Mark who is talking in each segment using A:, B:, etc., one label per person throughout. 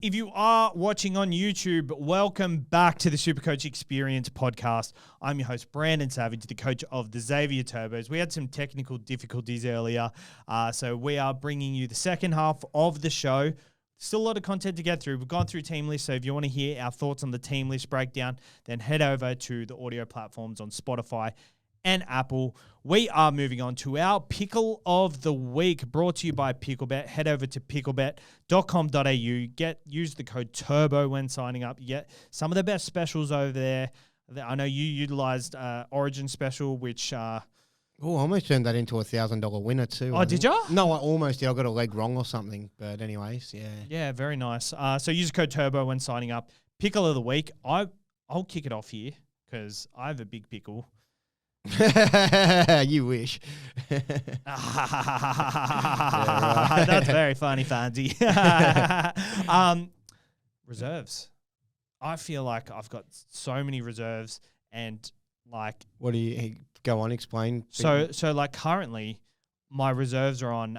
A: If you are watching on YouTube, welcome back to the SuperCoach Experience podcast. I'm your host, Brandon Savage, the coach of the Xavier Turbos. We had some technical difficulties earlier, so we are bringing you the second half of the show. Still a lot of content to get through. We've gone through team list, so if you want to hear our thoughts on the team list breakdown, then head over to the audio platforms on Spotify and Apple. We are moving on to our pickle of the week, brought to you by PickleBet. Head over to picklebet.com.au. Use the code TURBO when signing up. You get some of the best specials over there. I know you utilized Origin special, which
B: I almost turned that into $1,000 winner too.
A: Oh, did you?
B: No, I almost did. I got a leg wrong or something. But anyways, yeah.
A: Yeah, very nice. So use code TURBO when signing up. Pickle of the week. I'll kick it off here because I have a big pickle.
B: You wish.
A: That's very funny, Fancy. Reserves. I feel like I've got so many reserves, and like,
B: what do you go on? Explain.
A: So like currently, my reserves are on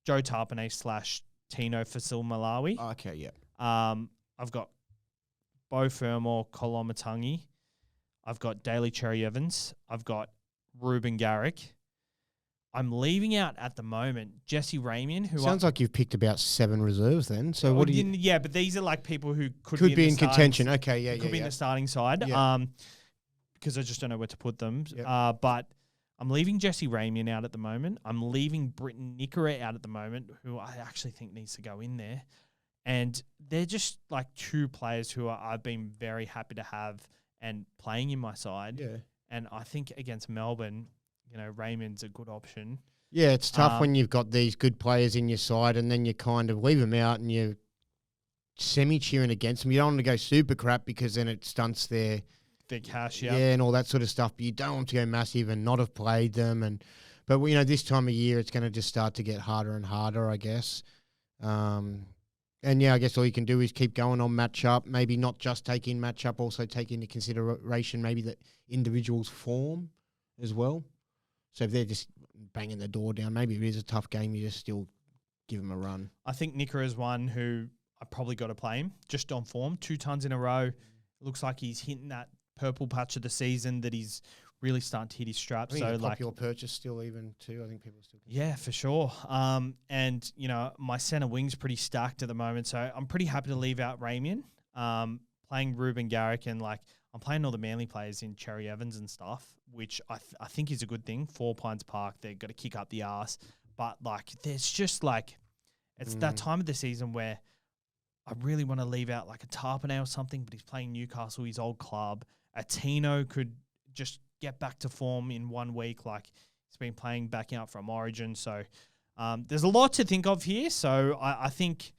A: Joe Tarpanay / Tino Fasil Malawi.
B: Okay, yeah.
A: I've got Bo Fermor Kolomatangi. I've got Daly Cherry Evans. I've got Ruben Garrick. I'm leaving out at the moment Jesse Ramian, who
B: sounds like you've picked about 7 reserves then. So what do you?
A: Yeah, but these are like people who could
B: be in contention. Okay, yeah,
A: could be in the starting side.
B: Yeah.
A: Because I just don't know where to put them.
B: Yep.
A: But I'm leaving Jesse Ramian out at the moment. I'm leaving Britton Nickera out at the moment, who I actually think needs to go in there. And they're just like 2 players who I've been very happy to have and playing in my side.
B: Yeah.
A: And I think against Melbourne, Raymond's a good option.
B: Yeah, it's tough when you've got these good players in your side and then you kind of leave them out and you're semi-cheering against them. You don't want to go super crap because then it stunts their
A: cash,
B: yeah, and all that sort of stuff. But you don't want to go massive and not have played them. But this time of year, it's going to just start to get harder and harder, I guess. And yeah, I guess all you can do is keep going on matchup. Maybe not just take in matchup, also take into consideration maybe the individual's form as well. So if they're just banging the door down, maybe it is a tough game. You just still give them a run.
A: I think Nicker is one who I probably got to play him just on form. 2 tons in a row. It looks like he's hitting that purple patch of the season that he's really starting to hit his straps.
B: I think a popular purchase still even too. I think people still.
A: Yeah, for sure. And my center wing's pretty stacked at the moment, so I'm pretty happy to leave out Ramian. Playing Ruben Garrick and I'm playing all the Manly players in Cherry Evans and stuff, which I think is a good thing. 4 Pines Park, they've got to kick up the arse, but there's just it's that time of the season where I really want to leave out a Tarpanay or something, but he's playing Newcastle, his old club. A Tino could just get back to form in 1 week. He's been playing backing up from Origin. So there's a lot to think of here. So I think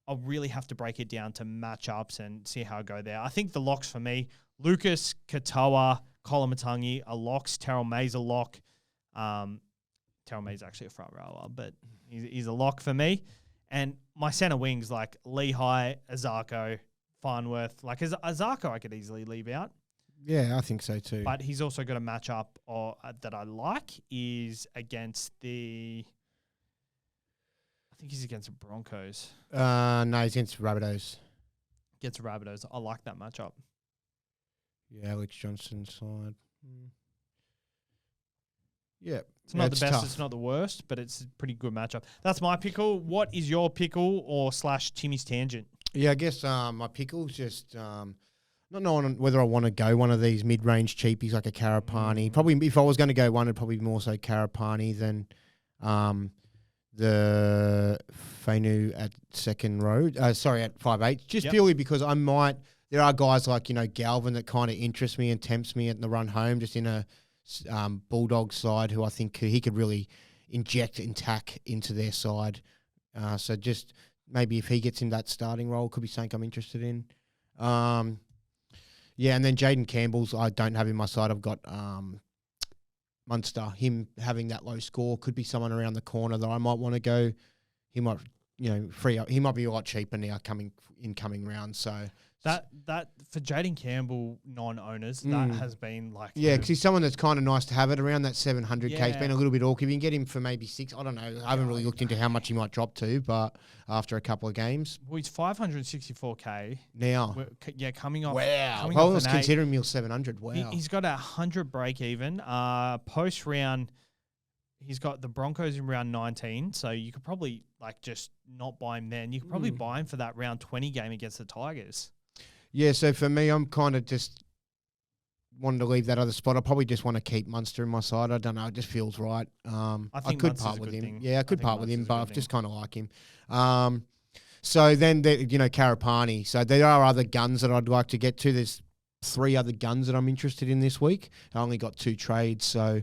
A: I'll really have to break it down to matchups and see how I go there. I think the locks for me, Lucas, Katoa, Kolomatangi are locks. Terrell May's a lock. Terrell May's actually a front rower, but he's a lock for me. And my center wings Lehigh, Azarko, Farnworth. Azarko I could easily leave out.
B: Yeah, I think so too.
A: But he's also got a matchup that I like is against I think he's against the Broncos.
B: No, he's against Rabbitohs.
A: Against Rabbitohs. I like that matchup.
B: Yeah, Alex Johnson's side. Yeah.
A: It's not the best,
B: tough.
A: It's not the worst, but it's a pretty good matchup. That's my pickle. What is your pickle or / Timmy's tangent?
B: Yeah, I guess my pickle's just not knowing whether I want to go one of these mid-range cheapies like a Karapani. Probably if I was going to go one, it'd probably be more so Karapani than the Fainu at second row. At 5'8". Just purely because there are guys like, Galvin that kind of interest me and tempts me at the run home just in a Bulldog side who I think he could really inject and tack into their side. So just maybe if he gets in that starting role, could be something I'm interested in. Yeah, and then Jaden Campbell's, I don't have in my side. I've got Munster. Him having that low score could be someone around the corner that I might want to go. He might, free up. He might be a lot cheaper now coming rounds. So
A: that for Jaden Campbell non-owners, that has been like
B: because he's someone that's kind of nice to have it around that 700K.
A: Yeah.
B: He's been a little bit awkward. You can get him for maybe 6. I don't know. I haven't really looked into how much he might drop to, but after a couple of games,
A: well, he's 564K
B: now.
A: Coming off.
B: Wow,
A: coming
B: I
A: off
B: was
A: an
B: considering me 700. Wow,
A: he's got 100 break even. Post round, he's got the Broncos in round 19, so you could probably just not buy him then. You could probably buy him for that round 20 game against the Tigers.
B: Yeah, so for me, I'm kind of just wanting to leave that other spot. I probably just want to keep Munster in my side. I don't know. It just feels right. I could part with him. Yeah, I could part with him, but I just kind of like him. So then, Karapani. So there are other guns that I'd like to get to. There's 3 other guns that I'm interested in this week. I only got 2 trades, so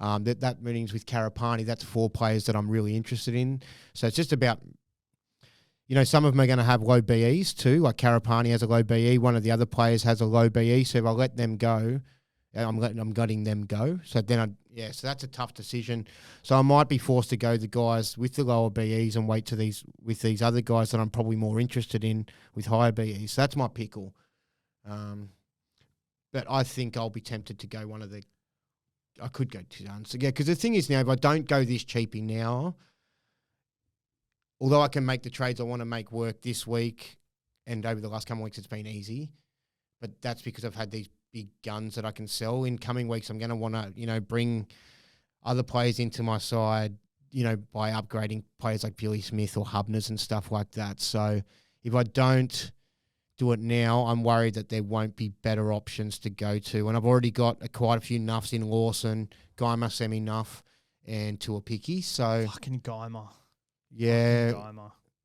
B: that meetings with Karapani. That's 4 players that I'm really interested in. So it's just about... some of them are going to have low BEs too. Like Karapani has a low BE. One of the other players has a low BE. So if I let them go, I'm letting them go. So then so that's a tough decision. So I might be forced to go the guys with the lower BEs and wait with these other guys that I'm probably more interested in with higher BEs. So that's my pickle. But I think I'll be tempted to go I could go 2 guns. So, because the thing is now, if I don't go this cheapy now, although I can make the trades I want to make work this week and over the last couple of weeks, it's been easy. But that's because I've had these big guns that I can sell. In coming weeks, I'm going to want to, bring other players into my side, by upgrading players like Billy Smith or Hubners and stuff like that. So if I don't do it now, I'm worried that there won't be better options to go to. And I've already got quite a few nuffs in Lawson, Guymer semi-nuff, and Tuapiki. So
A: fucking Guymer.
B: Yeah,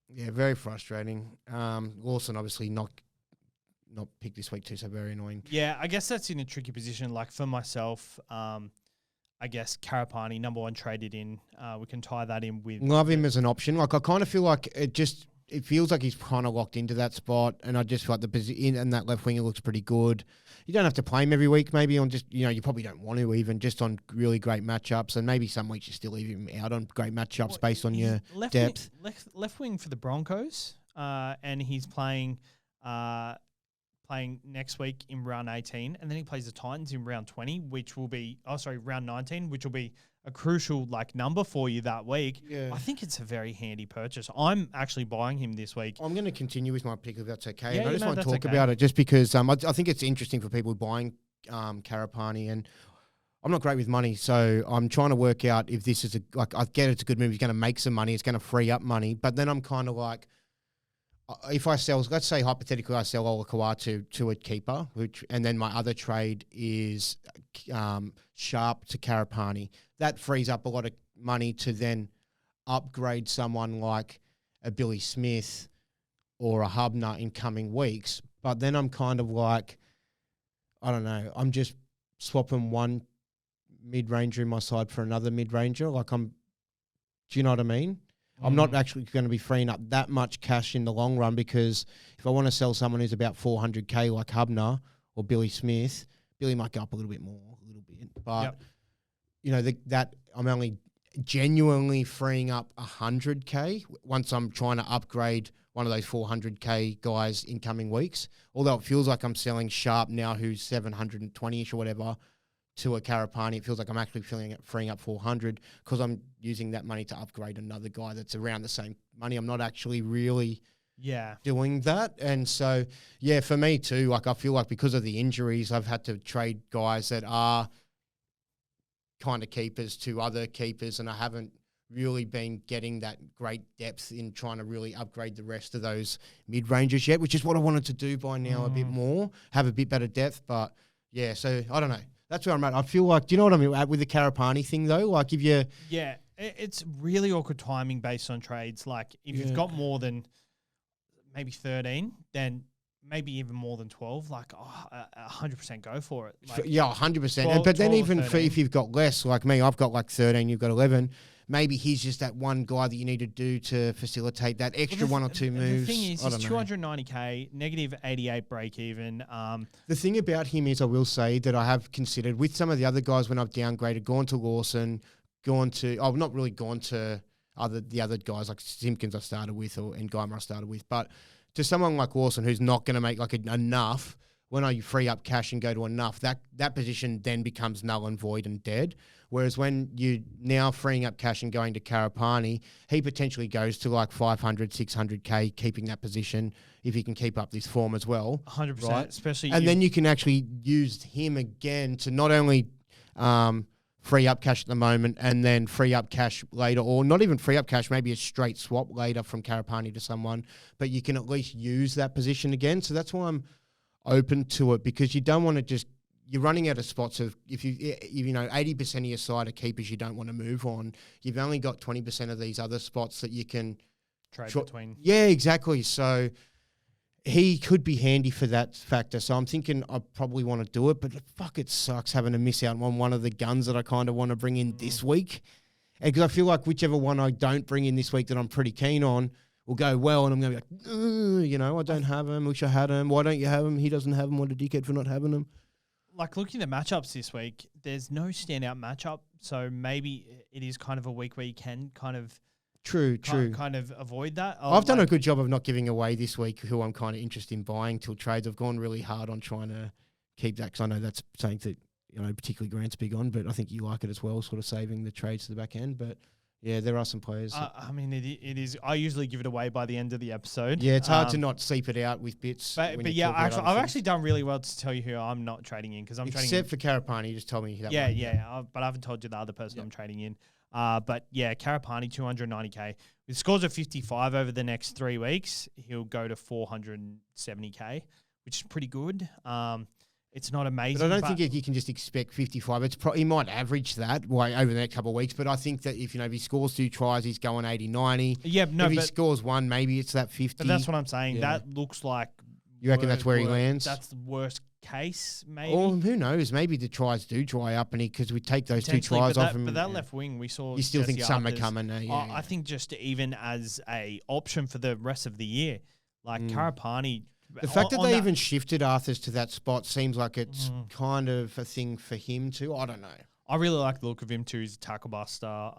B: very frustrating. Lawson obviously not picked this week too, so very annoying.
A: Yeah, I guess that's in a tricky position. Like for myself, I guess Karapani, number 1 traded in. We can tie that in with...
B: Love him as an option. Like I kind of feel like it feels like he's kind of locked into that spot, and I just feel like the position and that left winger looks pretty good. You don't have to play him every week, maybe on just, you probably don't want to even, just on really great matchups, and maybe some weeks you still leave him out on great matchups based on your depth.
A: Left wing for the Broncos, and he's playing next week in round 18, and then he plays the Titans in round 20, round 19, which will be a crucial number for you that week. Yeah. I think it's a very handy purchase. I'm actually buying him this week.
B: I'm going to continue with my pick if that's okay. Yeah, and I just want to talk about it just because I think it's interesting for people buying Karapani, and I'm not great with money, so I'm trying to work out if this is I get it's a good move. He's going to make some money. It's going to free up money, but then I'm kind of like, if I sell, let's say hypothetically, I sell Olakau'atu to a keeper, and then my other trade is Sharp to Karapani. That frees up a lot of money to then upgrade someone like a Billy Smith or a Hubner in coming weeks. But then I'm kind of like, I don't know, I'm just swapping one mid-ranger in my side for another mid-ranger. Do you know what I mean? I'm not actually going to be freeing up that much cash in the long run, because if I want to sell someone who's about 400K like Hubner or Billy Smith, Billy might go up a little bit. But, that I'm only genuinely freeing up 100K once I'm trying to upgrade one of those 400K guys in coming weeks. Although it feels like I'm selling Sharp now, who's 720-ish or whatever, to a Karapani, it feels like I'm actually freeing up 400 because I'm using that money to upgrade another guy that's around the same money. I'm not actually really doing that. And so, for me too, I feel like because of the injuries, I've had to trade guys that are kind of keepers to other keepers, and I haven't really been getting that great depth in trying to really upgrade the rest of those mid-rangers yet, which is what I wanted to do by now a bit more, have a bit better depth. But, so I don't know. That's where I'm at. I feel like, do you know what I mean with the Karapani thing though? Like if you...
A: Yeah, it's really awkward timing based on trades. Like if you've got more than maybe 13, then maybe even more than 12, 100% go for it.
B: 100%. But then even if you've got less, like me, I've got 13, you've got 11, maybe he's just that one guy that you need to do to facilitate that extra one or two moves.
A: The thing is, he's 290K, negative 88 break even.
B: The thing about him is, I will say that I have considered with some of the other guys when I've downgraded, not really gone to the other guys like Simpkins I started with and Geimer I started with. But to someone like Lawson who's not going to make like enough, when I free up cash and go to enough, that position then becomes null and void and dead. Whereas when you now freeing up cash and going to Karapani, he potentially goes to like 500, 600K, keeping that position if he can keep up this form as well.
A: 100%,
B: right?
A: especially.
B: And then you can actually use him again to not only free up cash at the moment and then free up cash later, or not even free up cash, maybe a straight swap later from Karapani to someone, but you can at least use that position again. So that's why I'm open to it, because you don't want to just, you're running out of spots of, if you 80% of your side are keepers you don't want to move on, you've only got 20% of these other spots that you can
A: trade between.
B: Yeah, exactly. So he could be handy for that factor. So I'm thinking I probably want to do it, but fuck, it sucks having to miss out on one of the guns that I kind of want to bring in this week. And because I feel like whichever one I don't bring in this week that I'm pretty keen on will go well, and I'm going to be like, I don't have him. Wish I had him. Why don't you have him? He doesn't have him. What a dickhead for not having him.
A: Like, looking at the matchups this week, there's no standout matchup. So maybe it is kind of a week where you can kind of kind of avoid that.
B: I've done a good job of not giving away this week who I'm kind of interested in buying till trades. I've gone really hard on trying to keep that, because I know that's something that particularly Grant's big on, but I think you like it as well, sort of saving the trades to the back end. But yeah, there are some players.
A: I mean, it is. I usually give it away by the end of the episode.
B: Yeah, it's hard to not seep it out with bits.
A: But yeah, I've actually done really well to tell you who I'm not trading in, because I'm trading
B: except for Karapani. You just told me that.
A: Yeah, but I haven't told you the other person I'm trading in. But yeah, Karapani 290K with scores of 55 over the next 3 weeks. He'll go to 470K, which is pretty good. It's not amazing.
B: But I don't think you can just expect 55. He might average that over the next couple of weeks. But I think that if he scores 2 tries, he's going 80, 90.
A: Yeah, no.
B: If he scores 1, maybe it's that 50.
A: But that's what I'm saying. Yeah. That looks like.
B: You reckon that's where he lands?
A: That's the worst case, maybe.
B: Or who knows? Maybe the tries do dry up, and because we take those 2 tries off him.
A: But that left wing, we saw.
B: You still think some are coming?
A: I think just even as a option for the rest of the year, like Karapani.
B: The fact that they even shifted Arthurs to that spot seems like it's kind of a thing for him too. I don't know.
A: I really like the look of him too. He's a tackle buster.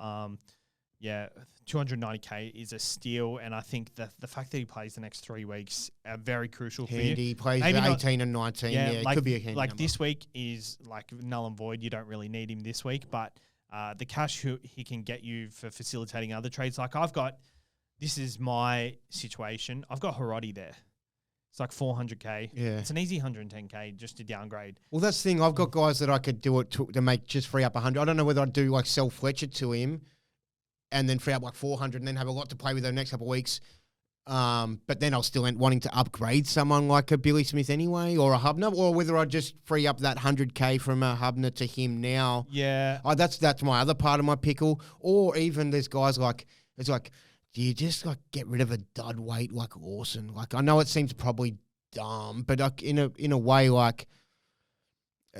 A: 290K is a steal, and I think that the fact that he plays the next 3 weeks are very crucial for you.
B: He plays 18 and 19. Yeah, it could be a handy
A: like
B: number.
A: This week is like null and void. You don't really need him this week, but the cash he can get you for facilitating other trades. Like this is my situation. I've got Hiroti there. It's like 400K.
B: Yeah.
A: It's an easy 110K just to downgrade.
B: Well, that's the thing. I've got guys that I could do it to make just free up 100. I don't know whether I'd do like sell Fletcher to him and then free up like 400 and then have a lot to play with over the next couple of weeks. But then I'll still end wanting to upgrade someone like a Billy Smith anyway, or a Hubner, or whether I just free up that 100K from a Hubner to him now.
A: Yeah.
B: That's my other part of my pickle. Or even there's guys like, it's like, do you just like get rid of a dud weight like Lawson? Like, I know it seems probably dumb, but like in a way, like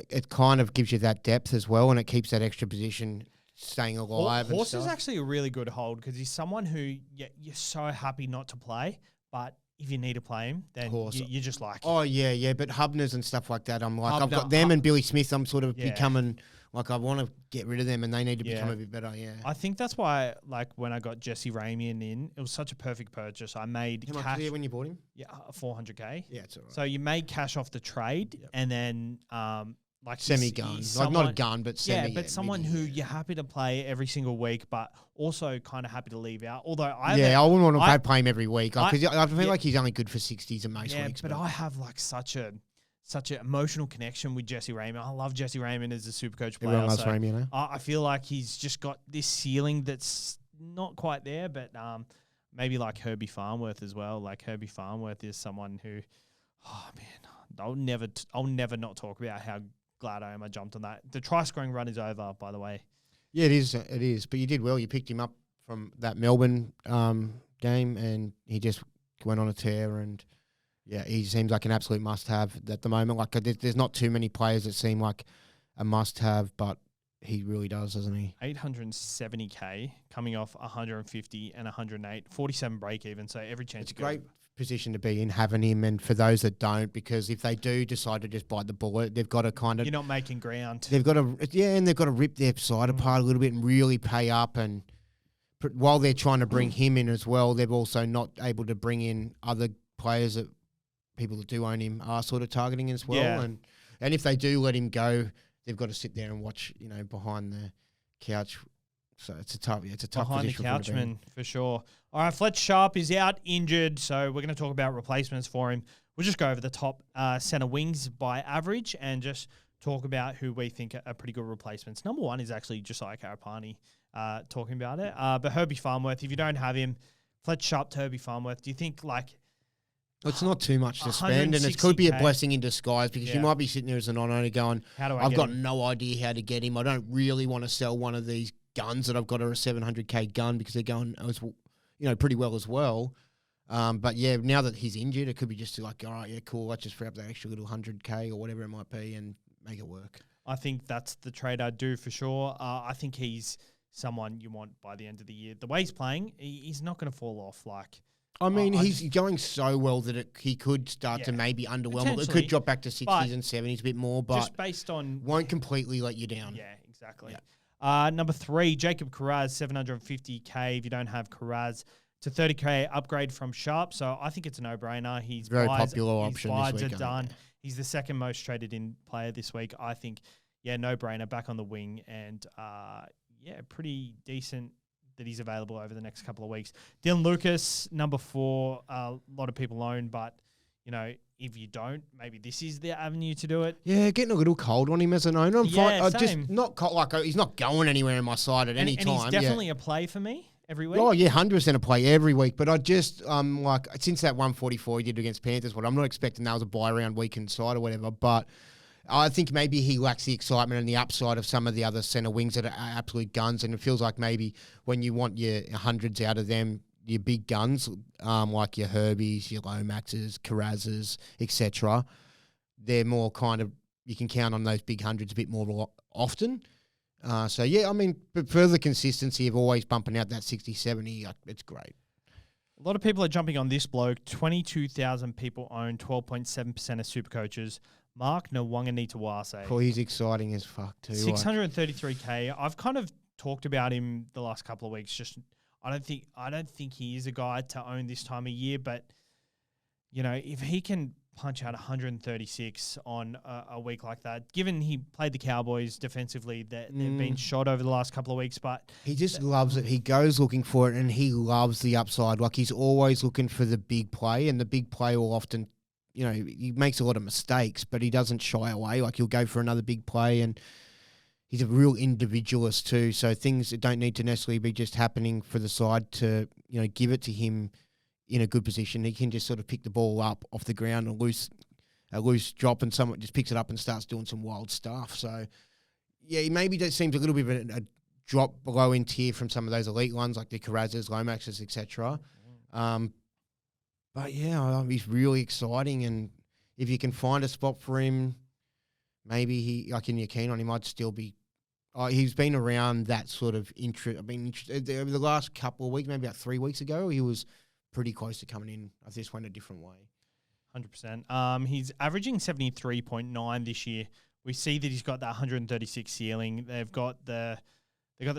B: it kind of gives you that depth as well, and it keeps that extra position staying alive.
A: Horse is actually a really good hold, because he's someone who you're so happy not to play, but if you need to play him, then you just like.
B: Oh yeah, but Hubners and stuff like that, I'm like, I've got them and Billy Smith. I'm sort of becoming. Like, I want to get rid of them, and they need to become a bit better,
A: I think that's why, like, when I got Jesse Ramian in, it was such a perfect purchase. I made
B: cash. How much was when you bought him?
A: Yeah, 400K.
B: Yeah, it's all right.
A: So you made cash off the trade, and then, like...
B: Semi-gun. Like, not a gun, but semi.
A: Yeah, but someone who you're happy to play every single week, but also kind of happy to leave out. Although I
B: wouldn't want to play him every week, because I feel like he's only good for 60s in most weeks.
A: But I have, like, such an emotional connection with Jesse Raymond. I love Jesse Raymond as a Supercoach player.
B: Everyone loves Raymond,
A: I feel like he's just got this ceiling that's not quite there, but maybe like Herbie Farnworth as well. Like, Herbie Farnworth is someone who, oh man, I'll never not talk about how glad I am I jumped on that. The try scoring run is over, by the way.
B: Yeah, it is. But you did well. You picked him up from that Melbourne game, and he just went on a tear, and yeah, he seems like an absolute must-have at the moment. Like, there's not too many players that seem like a must-have, but he really does, doesn't he?
A: 870K coming off 150 and 108, 47 break even. So every chance.
B: It's a great position to be in, having him. And for those that don't, because if they do decide to just bite the bullet, they've got to kind of.
A: You're not making ground.
B: They've got to, and they've got to rip their side apart a little bit and really pay up. while they're trying to bring him in as well, they're also not able to bring in other players that people that do own him are sort of targeting as well.
A: Yeah.
B: And if they do let him go, they've got to sit there and watch, behind the couch. So it's a tough
A: behind the
B: position for him to be in.
A: couchman for sure. All right, Fletcher Sharp is out injured, so we're going to talk about replacements for him. We'll just go over the top centre wings by average and just talk about who we think are pretty good replacements. Number one is actually Josiah Karapani talking about it. But Herbie Farnworth, if you don't have him, Fletcher Sharp to Herbie Farnworth, do you think
B: it's not too much to spend, and it could be a blessing in disguise because you might be sitting there as a non-owner going, I've got no idea how to get him. I don't really want to sell one of these guns that I've got, or a 700K gun, because they're going pretty well as well. But yeah, now that he's injured, it could be just like, all right, yeah, cool, let's just free up that extra little 100K or whatever it might be and make it work.
A: I think that's the trade I'd do for sure. I think he's someone you want by the end of the year. The way he's playing, he's not going to fall off.
B: He's going so well that he could start to maybe underwhelm. It could drop back to 60s and 70s a bit more, but
A: just based on
B: won't completely let you down.
A: Yeah, exactly. Yeah. Number 3, Jacob Carraz, 750K. If you don't have Carraz, to 30K upgrade from Sharp. So I think it's a no-brainer. He's
B: very popular option this week.
A: Are done. He's the second most traded in player this week. I think, no-brainer, back on the wing, and pretty decent that he's available over the next couple of weeks. Dylan Lucas, number 4, a lot of people own, but, if you don't, maybe this is the avenue to do it.
B: Yeah, getting a little cold on him as an owner. I'm fine.
A: Same.
B: Just not cold, he's not going anywhere in my side at any time.
A: And he's definitely a play for me every week.
B: Oh, yeah, 100% a play every week. But I just, since that 144 he did against Panthers, I'm not expecting that was a buy-round week inside or whatever, but I think maybe he lacks the excitement and the upside of some of the other centre wings that are absolute guns, and it feels like maybe when you want your hundreds out of them, your big guns, like your Herbies, your Lomaxes, Carrazes, etc., they're more kind of, you can count on those big hundreds a bit more often. But for the consistency of always bumping out that 60, 70, it's great.
A: A lot of people are jumping on this bloke. 22,000 people own 12.7% of SuperCoaches. Mark Nwanganitawase.
B: Oh, he's exciting as fuck too.
A: 633K. I've kind of talked about him the last couple of weeks. Just I don't think he is a guy to own this time of year. But if he can punch out 136 on a week like that, given he played the Cowboys defensively, that they've been shot over the last couple of weeks, but
B: he just loves it. He goes looking for it, and he loves the upside. He's always looking for the big play, and the big play will often. He makes a lot of mistakes, but he doesn't shy away. He'll go for another big play, and he's a real individualist too. So things that don't need to necessarily be just happening for the side to, give it to him in a good position. He can just sort of pick the ball up off the ground, a loose drop, and someone just picks it up and starts doing some wild stuff. So, yeah, maybe that seems a little bit of a drop below in tier from some of those elite ones like the Carrazes, Lomaxes, etc. But yeah, he's really exciting, and if you can find a spot for him, maybe and you're keen on him, I'd still be. He's been around that sort of interest. Over the last couple of weeks, maybe about 3 weeks ago, he was pretty close to coming in. I just went a different way.
A: 100%. He's averaging 73.9 this year. We see that he's got that 136 ceiling. They've got the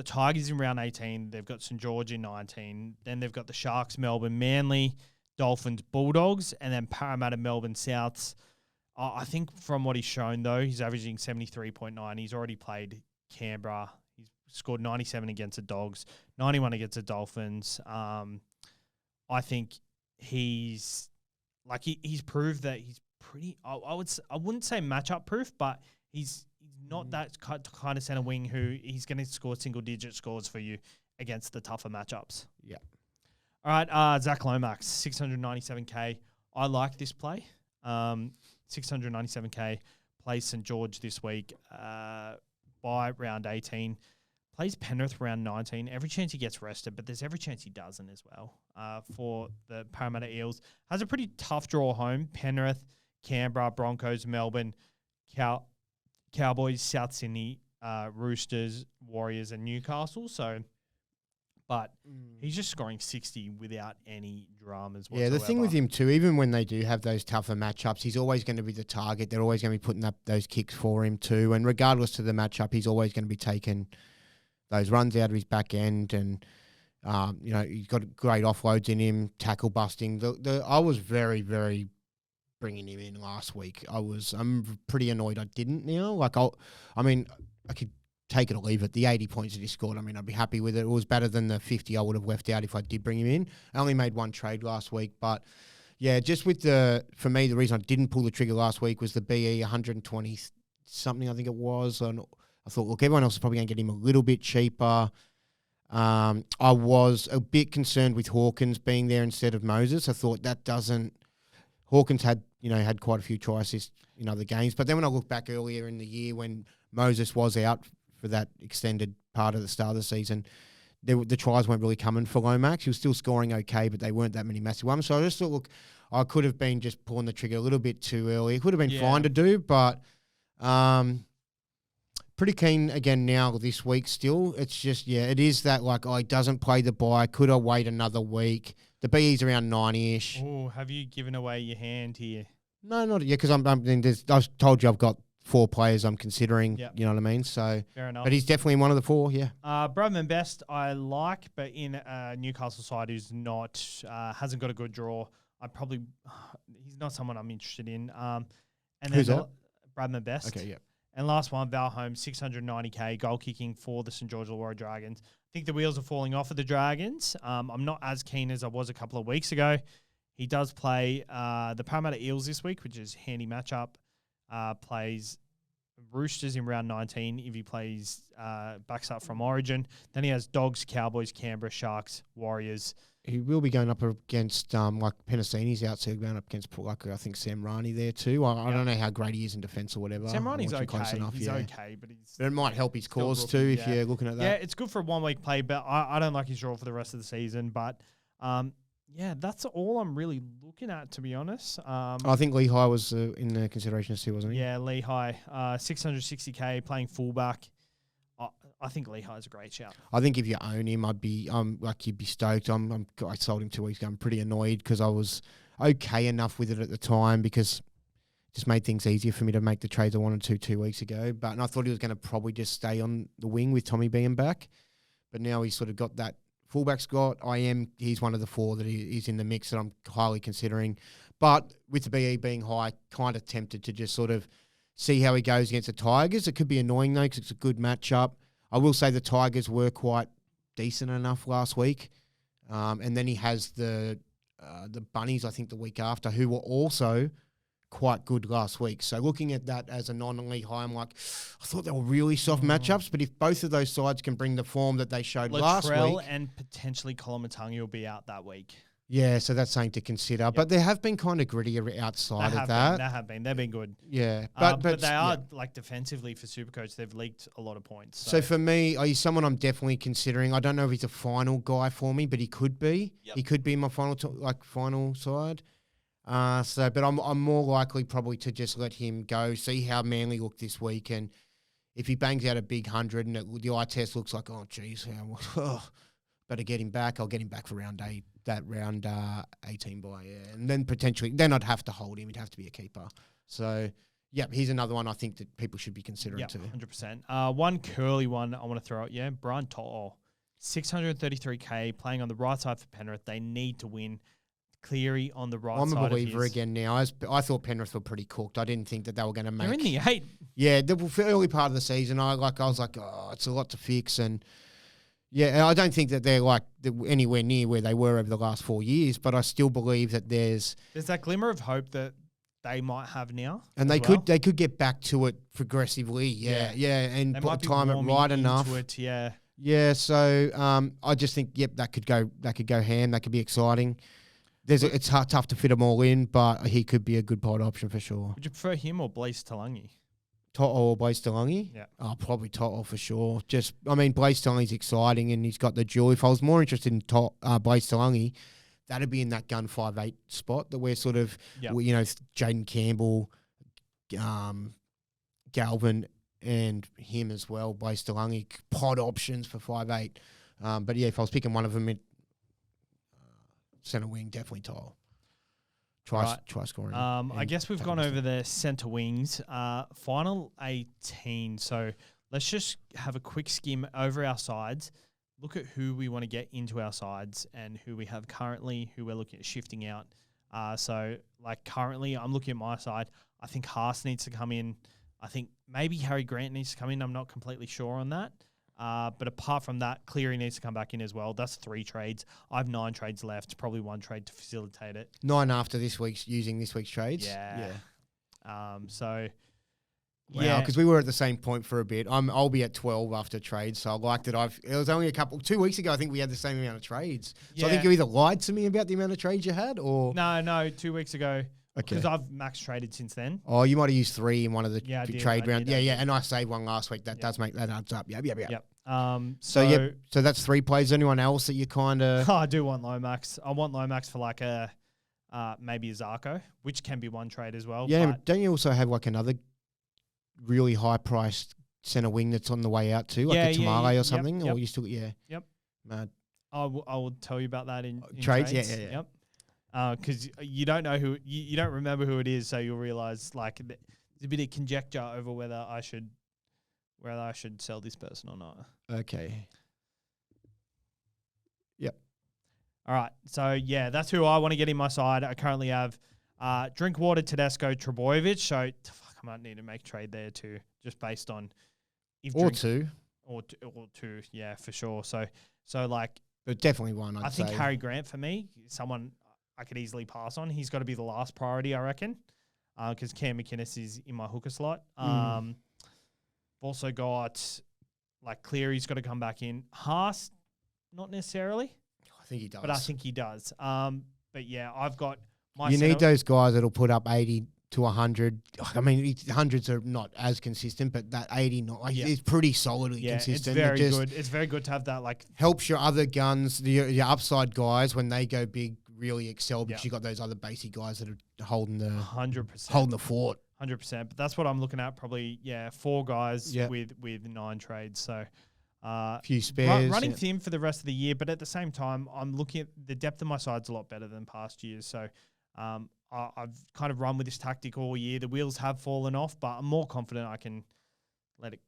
A: Tigers in round 18. They've got St. George in 19. Then they've got the Sharks, Melbourne, Manly, Dolphins, Bulldogs, and then Parramatta, Melbourne, Souths. I think from what he's shown, though, he's averaging 73.9. He's already played Canberra. He's scored 97 against the Dogs, 91 against the Dolphins. I think he's proved that he's pretty. I wouldn't say matchup proof, but he's not that kind of centre wing who he's going to score single digit scores for you against the tougher matchups.
B: Yeah.
A: All right, Zach Lomax, 697K. I like this play. 697K, plays St. George this week by round 18. Plays Penrith round 19. Every chance he gets rested, but there's every chance he doesn't as well for the Parramatta Eels. Has a pretty tough draw home. Penrith, Canberra, Broncos, Melbourne, Cowboys, South Sydney, Roosters, Warriors, and Newcastle. But he's just scoring 60 without any dramas whatsoever.
B: Yeah, the thing with him too, even when they do have those tougher matchups, he's always going to be the target. They're always going to be putting up those kicks for him too. And regardless of the matchup, he's always going to be taking those runs out of his back end. And He's got great offloads in him, tackle busting. I was very, very bringing him in last week. I'm pretty annoyed I didn't now. I could take it or leave it. The 80 points that he scored, I'd be happy with it. It was better than the 50 I would have left out if I did bring him in. I only made one trade last week, but yeah, just for me, the reason I didn't pull the trigger last week was the BE 120 something, I think it was. And I thought, look, everyone else is probably going to get him a little bit cheaper. I was a bit concerned with Hawkins being there instead of Moses. I thought Hawkins had quite a few try assists in other games. But then when I look back earlier in the year when Moses was out for that extended part of the start of the season, the tries weren't really coming for Lomax. He was still scoring okay, but they weren't that many massive ones. So I just thought, look, I could have been just pulling the trigger a little bit too early. It could have been fine to do, but pretty keen again now this week still. It's just, it is that he doesn't play the bye. Could I wait another week? The BE's around 90-ish.
A: Oh, have you given away your hand here?
B: No, not yet, because I've told you I've got 4 players I'm considering, you know what I mean? So,
A: fair enough.
B: But he's definitely one of the 4, yeah.
A: Bradman Best I like, but in Newcastle side who's not, hasn't got a good draw, he's not someone I'm interested in. And then
B: Who's that?
A: Bradman Best.
B: Okay, yeah.
A: And last one, Val Holmes, 690k, goal kicking for the St. George Illawarra Dragons. I think the wheels are falling off of the Dragons. I'm not as keen as I was a couple of weeks ago. He does play the Parramatta Eels this week, which is a handy matchup. Plays Roosters in round 19 if he plays backs up from Origin. Then he has Dogs, Cowboys, Canberra, Sharks, Warriors.
B: He will be going up against, Penasini's out, so he'll be going up against, I think, Sam Rani there too. I don't know how great he is in defence or whatever.
A: Sam Rani's okay.
B: Close enough,
A: he's okay, but
B: it might help his cause too if you're looking at that.
A: Yeah, it's good for a 1 week play, but I don't like his draw for the rest of the season. But that's all I'm really looking at, to be honest.
B: I think Lehigh was in the consideration too, wasn't he?
A: Yeah, Lehigh, 660k, playing fullback. I think Lehigh's a great shout.
B: I think if you own him, you'd be stoked. I sold him 2 weeks ago. I'm pretty annoyed because I was okay enough with it at the time because it just made things easier for me to make the trades I wanted to 2 weeks ago. And I thought he was going to probably just stay on the wing with Tommy being back. But now he's sort of got that fullback slot. He's one of the 4 that is in the mix that I'm highly considering. But with the BE being high, kind of tempted to just sort of see how he goes against the Tigers. It could be annoying though because it's a good matchup. I will say the Tigers were quite decent enough last week. And then he has the Bunnies, I think, the week after, who were also quite good last week. So looking at that as a non-Lehigh, I'm like, I thought they were really soft matchups. But if both of those sides can bring the form that they showed last week.
A: Latrell and potentially Colomatungi will be out that week.
B: Yeah, so that's something to consider. Yep. But they have been kind of gritty outside of that.
A: They have been. They've been good.
B: Yeah.
A: But they are, defensively for SuperCoach, they've leaked a lot of points.
B: So for me, he's someone I'm definitely considering. I don't know if he's a final guy for me, but he could be. Yep. He could be my final side. But I'm more likely probably to just let him go, see how Manly look this week. And if he bangs out a big 100 and the eye test looks like, oh, geez, better get him back. I'll get him back for round 8. That round 18 bye, yeah. And then potentially, then I'd have to hold him. He'd have to be a keeper. So, he's another one I think that people should be considering too.
A: 100%. One curly one I want to throw out, Brian To'o, 633k, playing on the right side for Penrith. They need to win. Cleary on the right side.
B: I'm a believer again now. I thought Penrith were pretty cooked. I didn't think that they were going to make.
A: They're in the 8.
B: Yeah, the early part of the season, I was like, oh, it's a lot to fix. And yeah, I don't think that they're anywhere near where they were over the last 4 years, but I still believe that there's
A: that glimmer of hope that they might have now.
B: And they could get back to it progressively. Yeah. And time it right enough. Yeah, so I just think that could go ham. That could be exciting. It's tough to fit them all in, but he could be a good pod option for sure.
A: Would you prefer him or Blaise Talangi?
B: To'o or Blaise Talangi?
A: Yeah.
B: Oh, probably To'o for sure. Blaise Talangi's exciting and he's got the duel. If I was more interested in Blaise Talangi, that'd be in that gun 5'8" spot that we're sort of, Jaden Campbell, Galvin and him as well, Blaise Talangi, pod options for 5'8". But yeah, if I was picking one of them, centre wing, definitely To'o. Try scoring.
A: I guess we've gone over the centre wings. Final 18. So let's just have a quick skim over our sides. look at who we want to get into our sides and who we have currently, who we're looking at shifting out. So, like, currently, I'm looking at my side. I think Haas needs to come in. I think maybe Harry Grant needs to come in. I'm not completely sure on that. But apart from that, Cleary needs to come back in as well. That's 3 trades. I have 9 trades left. Probably 1 trade to facilitate it.
B: 9 after using this week's trades?
A: Yeah. So...
B: Wow, because we were at the same point for a bit. I'll be at 12 after trades, so I like that. It was only 2 weeks ago. I think we had the same amount of trades. So I think you either lied to me about the amount of trades you had, or
A: no, 2 weeks ago.
B: Okay.
A: Because I've max traded since then.
B: Oh, you might have used 3 in one of the trade rounds. Yeah, and I saved 1 last week. That does make that adds up. Yep. So that's 3 plays. Anyone else that you kind of?
A: I do want Lomax. I want Lomax for like maybe a Zarko, which can be 1 trade as well.
B: Yeah, but don't you also have like another really high priced centre wing that's on the way out too, like a Tamale or something?
A: Yep.
B: Or you still
A: Yep.
B: Mad.
A: I will tell you about that in
B: trades.
A: trades.
B: Yeah.
A: Yep. Because you don't know who you don't remember who it is, so you'll realize like there's a bit of conjecture over whether I should sell this person or not.
B: Okay. Yep.
A: All right. So yeah, that's who I want to get in my side. I currently have Drinkwater, Tedesco, Trebojevic. So I might need to make a trade there too, just based on
B: or 2,
A: yeah, for sure. So like,
B: but definitely 1.
A: I think Harry Grant for me, someone I could easily pass on. He's got to be the last priority, I reckon, because Cam McInnes is in my hooker slot. Also got like Cleary's got to come back in. Haas, not necessarily.
B: I think he does,
A: but I think he does. But yeah, I've got my.
B: You need those guys that'll put up 80 to 100. I mean, hundreds are not as consistent, but that 80 is pretty solidly consistent.
A: It's very good. It's very good to have that. Like,
B: helps your other guns, your upside guys, when they go big, really excel because you got those other basic guys that are holding the
A: 100%,
B: holding the fort.
A: 100%. But that's what I'm looking at. Probably 4 guys with 9 trades. So
B: a few spares,
A: running thin for the rest of the year. But at the same time, I'm looking at the depth of my side's a lot better than past years. So I've kind of run with this tactic all year. The wheels have fallen off, but I'm more confident I can let it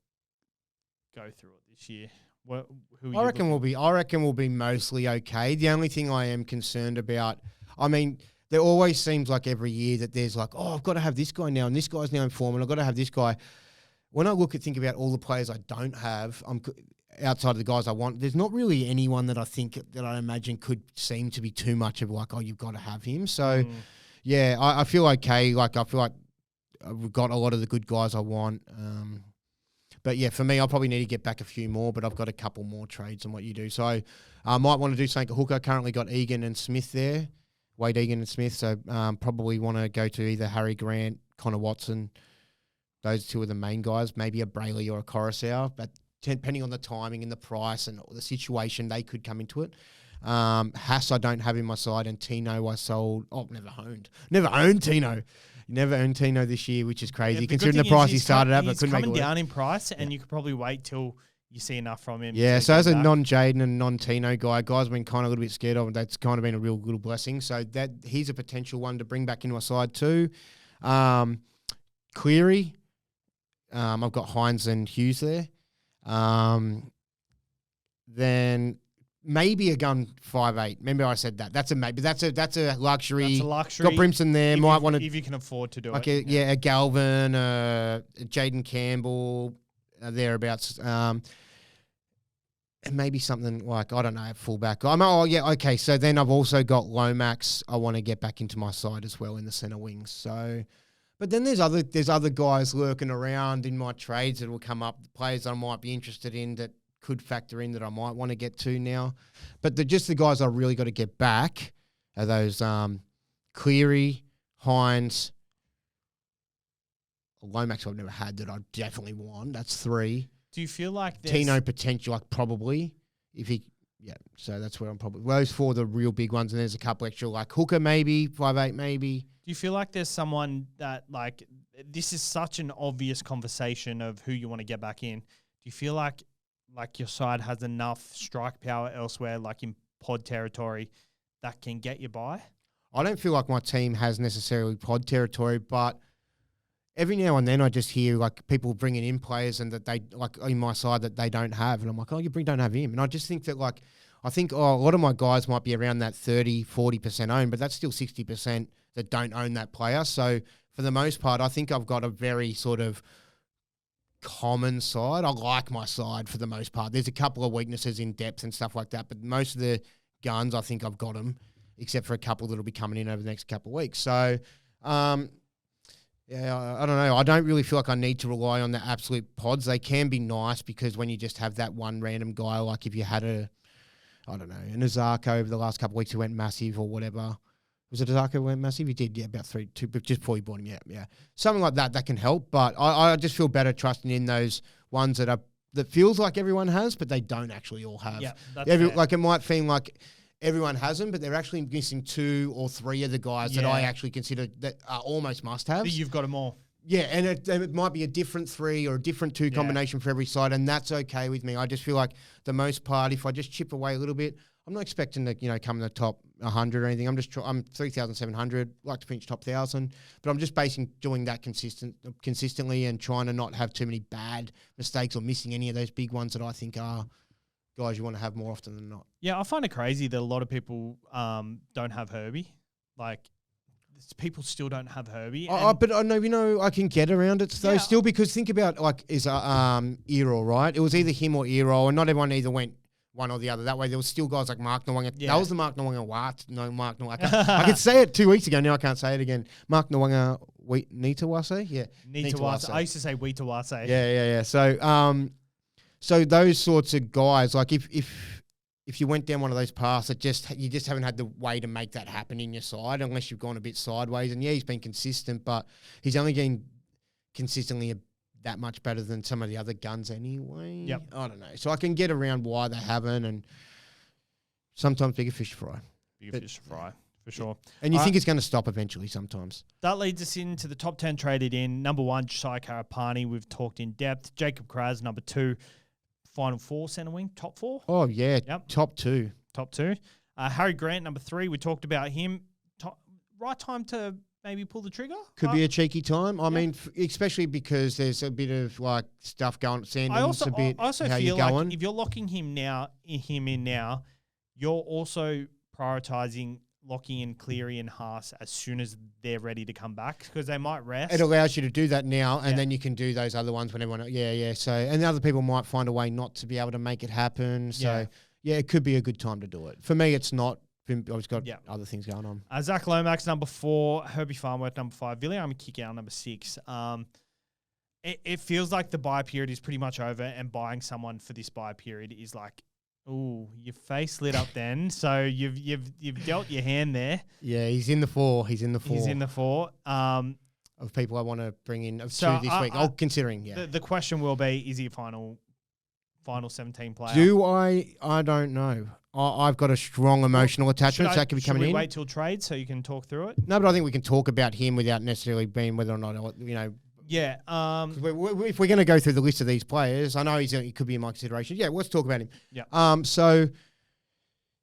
A: go through it this year. I reckon
B: we'll be mostly okay. The only thing I am concerned about, I mean, there always seems like every year that there's like, oh, I've got to have this guy now, and this guy's now in form, and I've got to have this guy. When I think about all the players I don't have, outside of the guys I want, there's not really anyone that I think that I imagine could seem to be too much of like, oh, you've got to have him. So, yeah, I feel okay. Like, I feel like we've got a lot of the good guys I want. But yeah, for me, I'll probably need to get back a few more, but I've got a couple more trades than what you do. So I might want to do something at hooker. Currently got Egan and Smith there, Wade Egan and Smith. So probably want to go to either Harry Grant, Connor Watson. Those 2 are the main guys. Maybe a Brayley or a Coruscant, but depending on the timing and the price and the situation, they could come into it. Haas I don't have in my side, and Tino I sold. Oh, never owned Tino. Never owned Tino this year, which is crazy considering the price he started at. But couldn't make it work.
A: He's coming down in price, and you could probably wait till you see enough from him.
B: Yeah, so as a non-Jaden and non-Tino guy, guys have been kind of a little bit scared of him. That's kind of been a real good blessing. So that he's a potential one to bring back into my side too. Cleary, I've got Hines and Hughes there. Then maybe a gun 5'8". Remember I said that. That's a maybe. That's a luxury.
A: That's a luxury.
B: Got Brimson there. Might want to
A: if you can afford to do
B: like
A: it.
B: A Galvin, a Jaden Campbell, thereabouts. And maybe something like, I don't know, fullback. Okay. So then I've also got Lomax. I want to get back into my side as well in the centre wings. So, but then there's other guys lurking around in my trades that will come up, players I might be interested in that could factor in that I might want to get to now. But just the guys I really got to get back are those Cleary, Hines, Lomax I've never had that I definitely want. That's 3.
A: Do you feel like
B: Tino potential, like probably, if he, so that's where I'm probably, those 4 are the real big ones, and there's a couple extra, like hooker maybe, 5'8" maybe.
A: Do you feel like there's someone that, like, this is such an obvious conversation of who you want to get back in. Do you feel like your side has enough strike power elsewhere, like in pod territory, that can get you by?
B: I don't feel like my team has necessarily pod territory, but every now and then I just hear like people bringing in players and that they like in my side that they don't have. And I'm like, oh, you don't have him. And I just think that like, I think a lot of my guys might be around that 30, 40% own, but that's still 60% that don't own that player. So for the most part, I think I've got a very sort of common side. I like my side for the most part. There's a couple of weaknesses in depth and stuff like that, but most of the guns, I think I've got them, except for a couple that'll be coming in over the next couple of weeks. So, yeah, I don't know. I don't really feel like I need to rely on the absolute pods. They can be nice because when you just have that one random guy, like if you had an Azarko over the last couple of weeks who went massive or whatever. Was it Azarko who went massive? He did, yeah, about 2, but just before you bought him, yeah. Something like that can help, but I just feel better trusting in those ones that feels like everyone has, but they don't actually all have.
A: Yeah, that's fair.
B: Like it might seem like everyone has them, but they're actually missing 2 or 3 of the guys that I actually consider that are almost must-haves.
A: You've got them all.
B: Yeah, and it might be a different 3 or a different 2 combination for every side, and that's okay with me. I just feel like the most part, if I just chip away a little bit, I'm not expecting to come in the top 100 or anything. I'm 3,700, like to finish top 1,000, but I'm just doing that consistently and trying to not have too many bad mistakes or missing any of those big ones that I think are guys you want to have more often than not.
A: Yeah, I find it crazy that a lot of people don't have Herbie. Like, people still don't have Herbie.
B: But I know, I can get around it though still, because think about like Earl, right? It was either him or Earl, and not everyone either went one or the other. That way there was still guys like Mark Nwanga. Yeah. That was the Mark Nwanga Mark Nwanga. I could say it 2 weeks ago, now I can't say it again. Mark Nwanga Nitawase? Yeah.
A: Nitawase. I used to say Weetawase.
B: Yeah. So those sorts of guys, like if you went down one of those paths, you just haven't had the way to make that happen in your side unless you've gone a bit sideways. And yeah, he's been consistent, but he's only getting consistently that much better than some of the other guns anyway.
A: Yep.
B: I don't know. So I can get around why they haven't, and sometimes bigger fish to fry.
A: Fish to fry, for sure.
B: And you think it's going to stop eventually sometimes.
A: That leads us into the top 10 traded in. Number 1, JOSIAH Karapani. We've talked in depth. Jacob Kraz, number 2. Final 4 centre wing, top 4.
B: Oh, yeah.
A: Yep.
B: Top 2.
A: Top 2. Harry Grant, number 3. We talked about him. Right time to maybe pull the trigger?
B: Could be a cheeky time. I mean, especially because there's a bit of like stuff going. I also feel like
A: if you're locking him in now, you're also prioritizing locking in Cleary and Haas as soon as they're ready to come back, because they might rest.
B: It allows you to do that now, and then you can do those other ones when everyone. Yeah. So, and the other people might find a way not to be able to make it happen. So, yeah, it could be a good time to do it. For me, it's not. I've just got other things going on.
A: Zach Lomax, number 4. Herbie Farnworth, number 5. William Kickout, number 6. It feels like the buy period is pretty much over, and buying someone for this buy period is like, ooh, your face lit up then. So you've dealt your hand there.
B: Yeah, he's in the 4. He's in the 4. Of people I want to bring in this week. Considering,
A: The question will be, is he a final 17 player?
B: Do I don't know. I've got a strong emotional attachment, so that could be coming in.
A: Should we wait till trade so you can talk through it?
B: No, but I think we can talk about him without necessarily being whether or not,
A: Yeah.
B: If we're going to go through the list of these players, I know he could be in my consideration. Yeah, let's talk about him.
A: Yeah.
B: So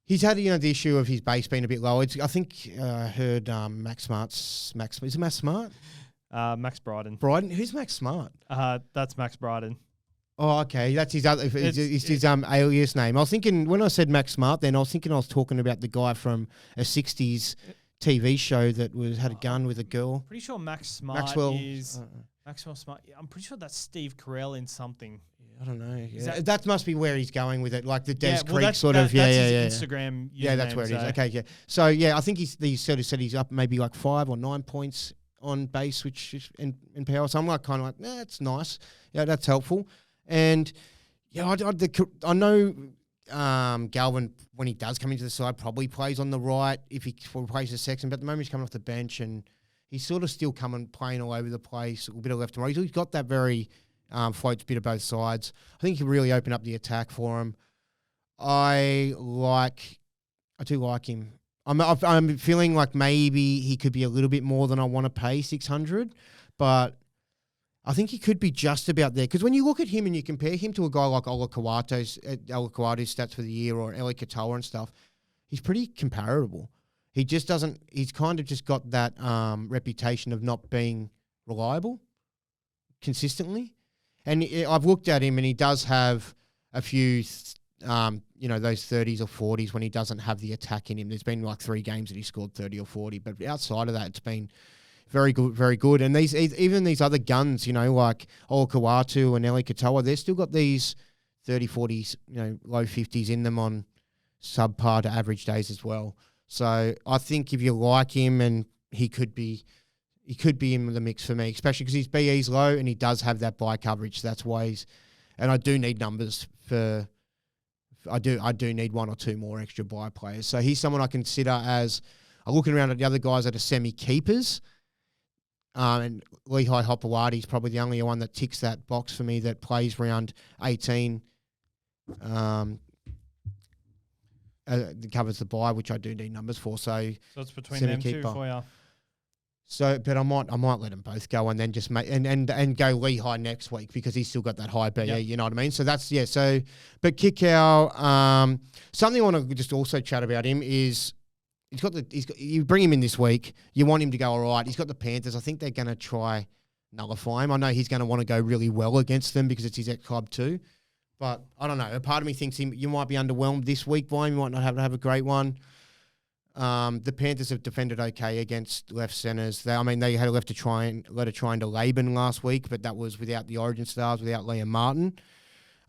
B: he's had the issue of his base being a bit low. I think I heard Max Smart's is it Max Smart?
A: Max Bryden.
B: Who's Max Smart?
A: That's Max Bryden.
B: Oh, okay. That's his other. It's his alias name. I was thinking when I said Max Smart, then I was thinking I was talking about the guy from a '60s TV show that had a gun with a girl.
A: Pretty sure Maxwell Smart. I'm pretty sure that's Steve Carell in something.
B: I don't know. Yeah. That must be where he's going with it, like the Des Creek
A: That's
B: his
A: Instagram.
B: Yeah, that's where it is. Okay, yeah. So yeah, I think he sort of said he's up maybe like 5 or 9 points on base, which is in power. So I'm like kind of like, that's nice. Yeah, that's helpful. And yeah, I know Galvin, when he does come into the side, probably plays on the right if he plays the second. But at the moment he's coming off the bench and he's sort of still playing all over the place, a bit of left and right. He's got that very floats bit of both sides. I think he can really open up the attack for him. I do like him. I'm feeling like maybe he could be a little bit more than I want to pay 600, but I think he could be just about there. Because when you look at him and you compare him to a guy like Ola Kawato's stats for the year or Eli Katoa and stuff, he's pretty comparable. He just doesn't – he's kind of just got that reputation of not being reliable. consistently. And I've looked at him, and he does have a few, those 30s or 40s when he doesn't have the attack in him. There's been like 3 games that he scored 30 or 40, but outside of that, it's been very good, very good. And even these other guns, like Olakawatu and Eli Katoa, they've still got these 30, 40s, low 50s in them on subpar to average days as well. So I think if you like him, and he could be in the mix for me, especially because his BE's low and he does have that buy coverage. So that's why and I do need numbers I do need 1 or 2 more extra buy players. So he's someone I consider as, I'm looking around at the other guys that are semi-keepers. And Lehigh Hopewadi is probably the only one that ticks that box for me that plays round 18. Covers the buy, which I do need numbers for. So
A: it's between them two for you.
B: So, but I might let them both go and then just make and go Lehigh next week because he's still got that high BE. Yep. You know what I mean? So that's So, but Kikau, something I want to just also chat about him is you bring him in this week. You want him to go all right. He's got the Panthers. I think they're going to try nullify him. I know he's going to want to go really well against them because it's his ex-club too. But I don't know. A part of me thinks you might be underwhelmed this week by him. You might not have a great one. The Panthers have defended okay against left centres. They had a try into Laban last week, but that was without the Origin stars, without Liam Martin.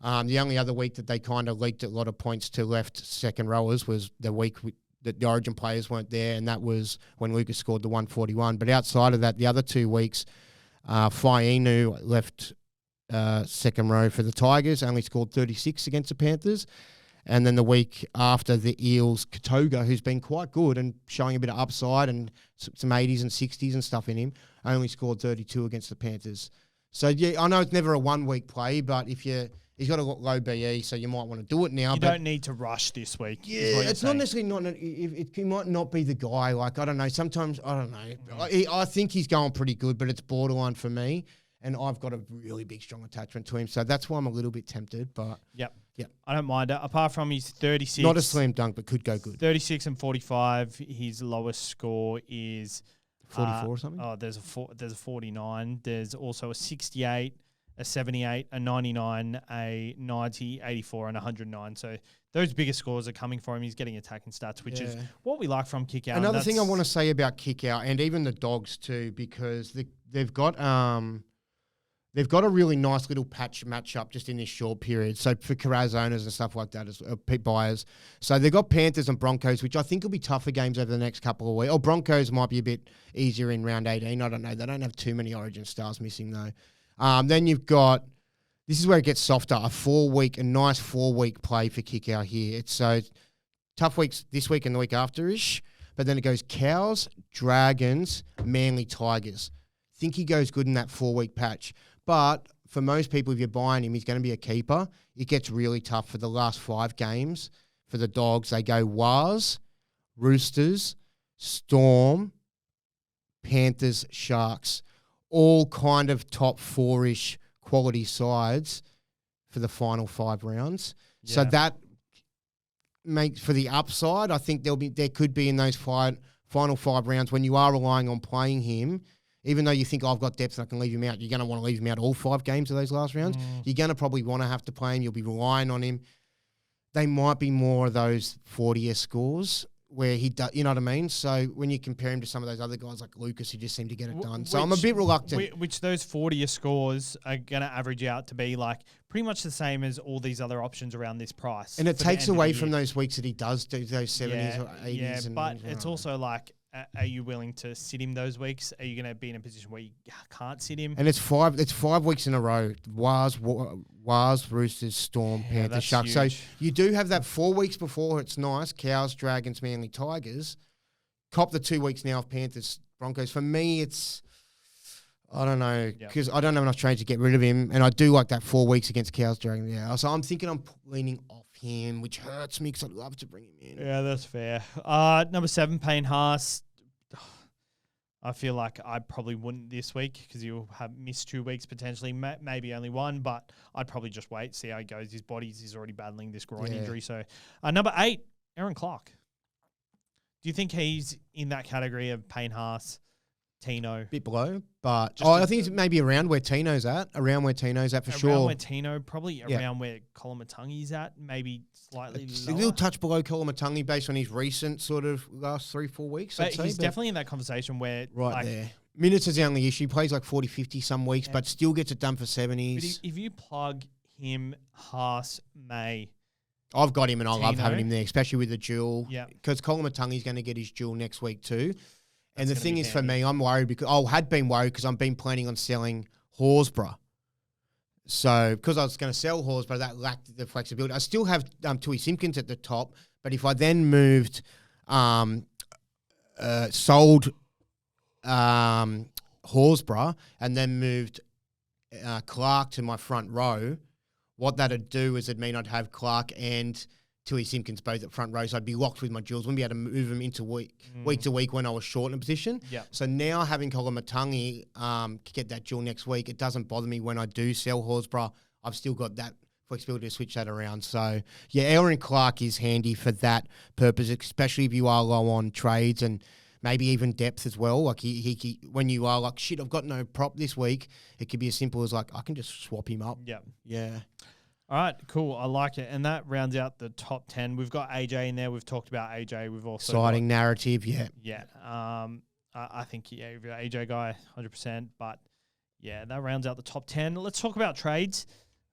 B: The only other week that they kind of leaked a lot of points to left second rowers was the week that the Origin players weren't there, and that was when Lucas scored the 141. But outside of that, the other 2 weeks, Fainu left second row for the Tigers, only scored 36 against the Panthers. And then the week after, the Eels, Katoga, who's been quite good and showing a bit of upside and some 80s and 60s and stuff in him, only scored 32 against the Panthers. So, yeah, I know it's never a one-week play, but he's got a low BE, so you might want to do it now.
A: You don't need to rush this week.
B: Yeah, it's not necessarily he might not be the guy. Like, I don't know. Sometimes, I don't know. I think he's going pretty good, but it's borderline for me. And I've got a really big, strong attachment to him. So that's why I'm a little bit tempted. But
A: Yep. I don't mind it. Apart from his 36.
B: Not a slam dunk, but could go good.
A: 36 and 45. His lowest score is
B: 44 or something?
A: Oh, there's a 49. There's also a 68, a 78, a 99, a 90, 84, and 109. So those bigger scores are coming for him. He's getting attacking stats, which is what we like from Kickout.
B: Another thing I want to say about Kickout, and even the Dogs too, because they've got a really nice little matchup just in this short period. So for Carraz owners and stuff like that, as buyers. So they've got Panthers and Broncos, which I think will be tougher games over the next couple of weeks. Or Broncos might be a bit easier in round 18. I don't know. They don't have too many Origin stars missing though. Then you've got, this is where it gets softer, a nice 4-week play for Kickout here. It's so tough weeks this week and the week after-ish. But then it goes Cows, Dragons, Manly, Tigers. Think he goes good in that 4-week patch. But for most people, if you're buying him, he's going to be a keeper. It gets really tough for the last 5 games. For the Dogs, they go Wars, Roosters, Storm, Panthers, Sharks. All kind of top 4-ish quality sides for the final 5 rounds. Yeah. So that makes, for the upside, I think there could be in those final 5 rounds when you are relying on playing him. Even though you think, I've got depth and I can leave him out, you're going to want to leave him out all 5 games of those last rounds. You're going to probably want to have to play him. You'll be relying on him. They might be more of those 40-year scores where he does, you know what I mean? So when you compare him to some of those other guys like Lucas who just seem to get it done. So I'm a bit reluctant.
A: Which those 40-year scores are going to average out to be like pretty much the same as all these other options around this price.
B: And it takes away from those weeks that he does do those 70s or 80s.
A: Yeah, but it's also like, are you willing to sit him those weeks? Are you going to be in a position where you can't sit him?
B: And it's 5 weeks in a row. Wars, Roosters, Storm, Panthers, Sharks. So you do have that 4 weeks before. It's nice. Cows, Dragons, Manly, Tigers. Cop the 2 weeks now of Panthers, Broncos. For me, it's, I don't know, because I don't have enough trades to get rid of him. And I do like that 4 weeks against Cows, Dragons. Yeah. So I'm thinking I'm leaning off him, which hurts me because I'd love to bring him in.
A: Yeah, that's fair. Number 7, Payne Haas. I feel like I probably wouldn't this week because you'll have missed 2 weeks potentially, maybe only 1, but I'd probably just wait, see how he goes. His he's already battling this groin injury. So number 8, Aaron Clark. Do you think he's in that category of Payne Haas? Tino.
B: bit below, but
A: Just
B: I think it's maybe around where Tino's at. Around where Tino's at for sure.
A: Around where Tino, probably around where Colomatungi's at, maybe slightly
B: It's
A: lower.
B: a little touch below Colomatungi based on his recent sort of last 3-4 weeks.
A: But he's definitely in that conversation where
B: right there. Minutes is the only issue. He plays like 40, 50 some weeks, but still gets it done for 70s.
A: But if you plug him, Haas, May,
B: I've got him and I love
A: Tino.
B: having him there, especially with the duel.
A: Yeah.
B: Because Colomatungi's going to get his duel next week too. And the
A: That's
B: thing
A: gonna
B: is
A: be
B: for me, I'm worried because I had been worried because I've been planning on selling Horsburgh. So because I was going to sell Horsburgh, that lacked the flexibility. I still have Tui Simpkins at the top, but if I then moved, sold Horsburgh and then moved Clark to my front row, what that'd do is it'd mean I'd have Clark and Tui Simpkins both at front row, so I'd be locked with my duels. Wouldn't be able to move them into week to week when I was short in a position.
A: Yep.
B: So now having Colomatungi get that duel next week, it doesn't bother me when I do sell Horsburgh. I've still got that flexibility to switch that around. So yeah, Aaron Clark is handy for that purpose, especially if you are low on trades and maybe even depth as well. Like he when you are like, shit, I've got no prop this week, it could be as simple as like, I can just swap him up.
A: Yeah.
B: Yeah.
A: All right, cool. I like it. And that rounds out the top 10. We've got AJ in there. We've talked about AJ. We've also
B: Exciting narrative, yeah.
A: Yeah. I think, yeah, if you're an AJ guy, 100%. But, yeah, that rounds out the top 10. Let's talk about trades.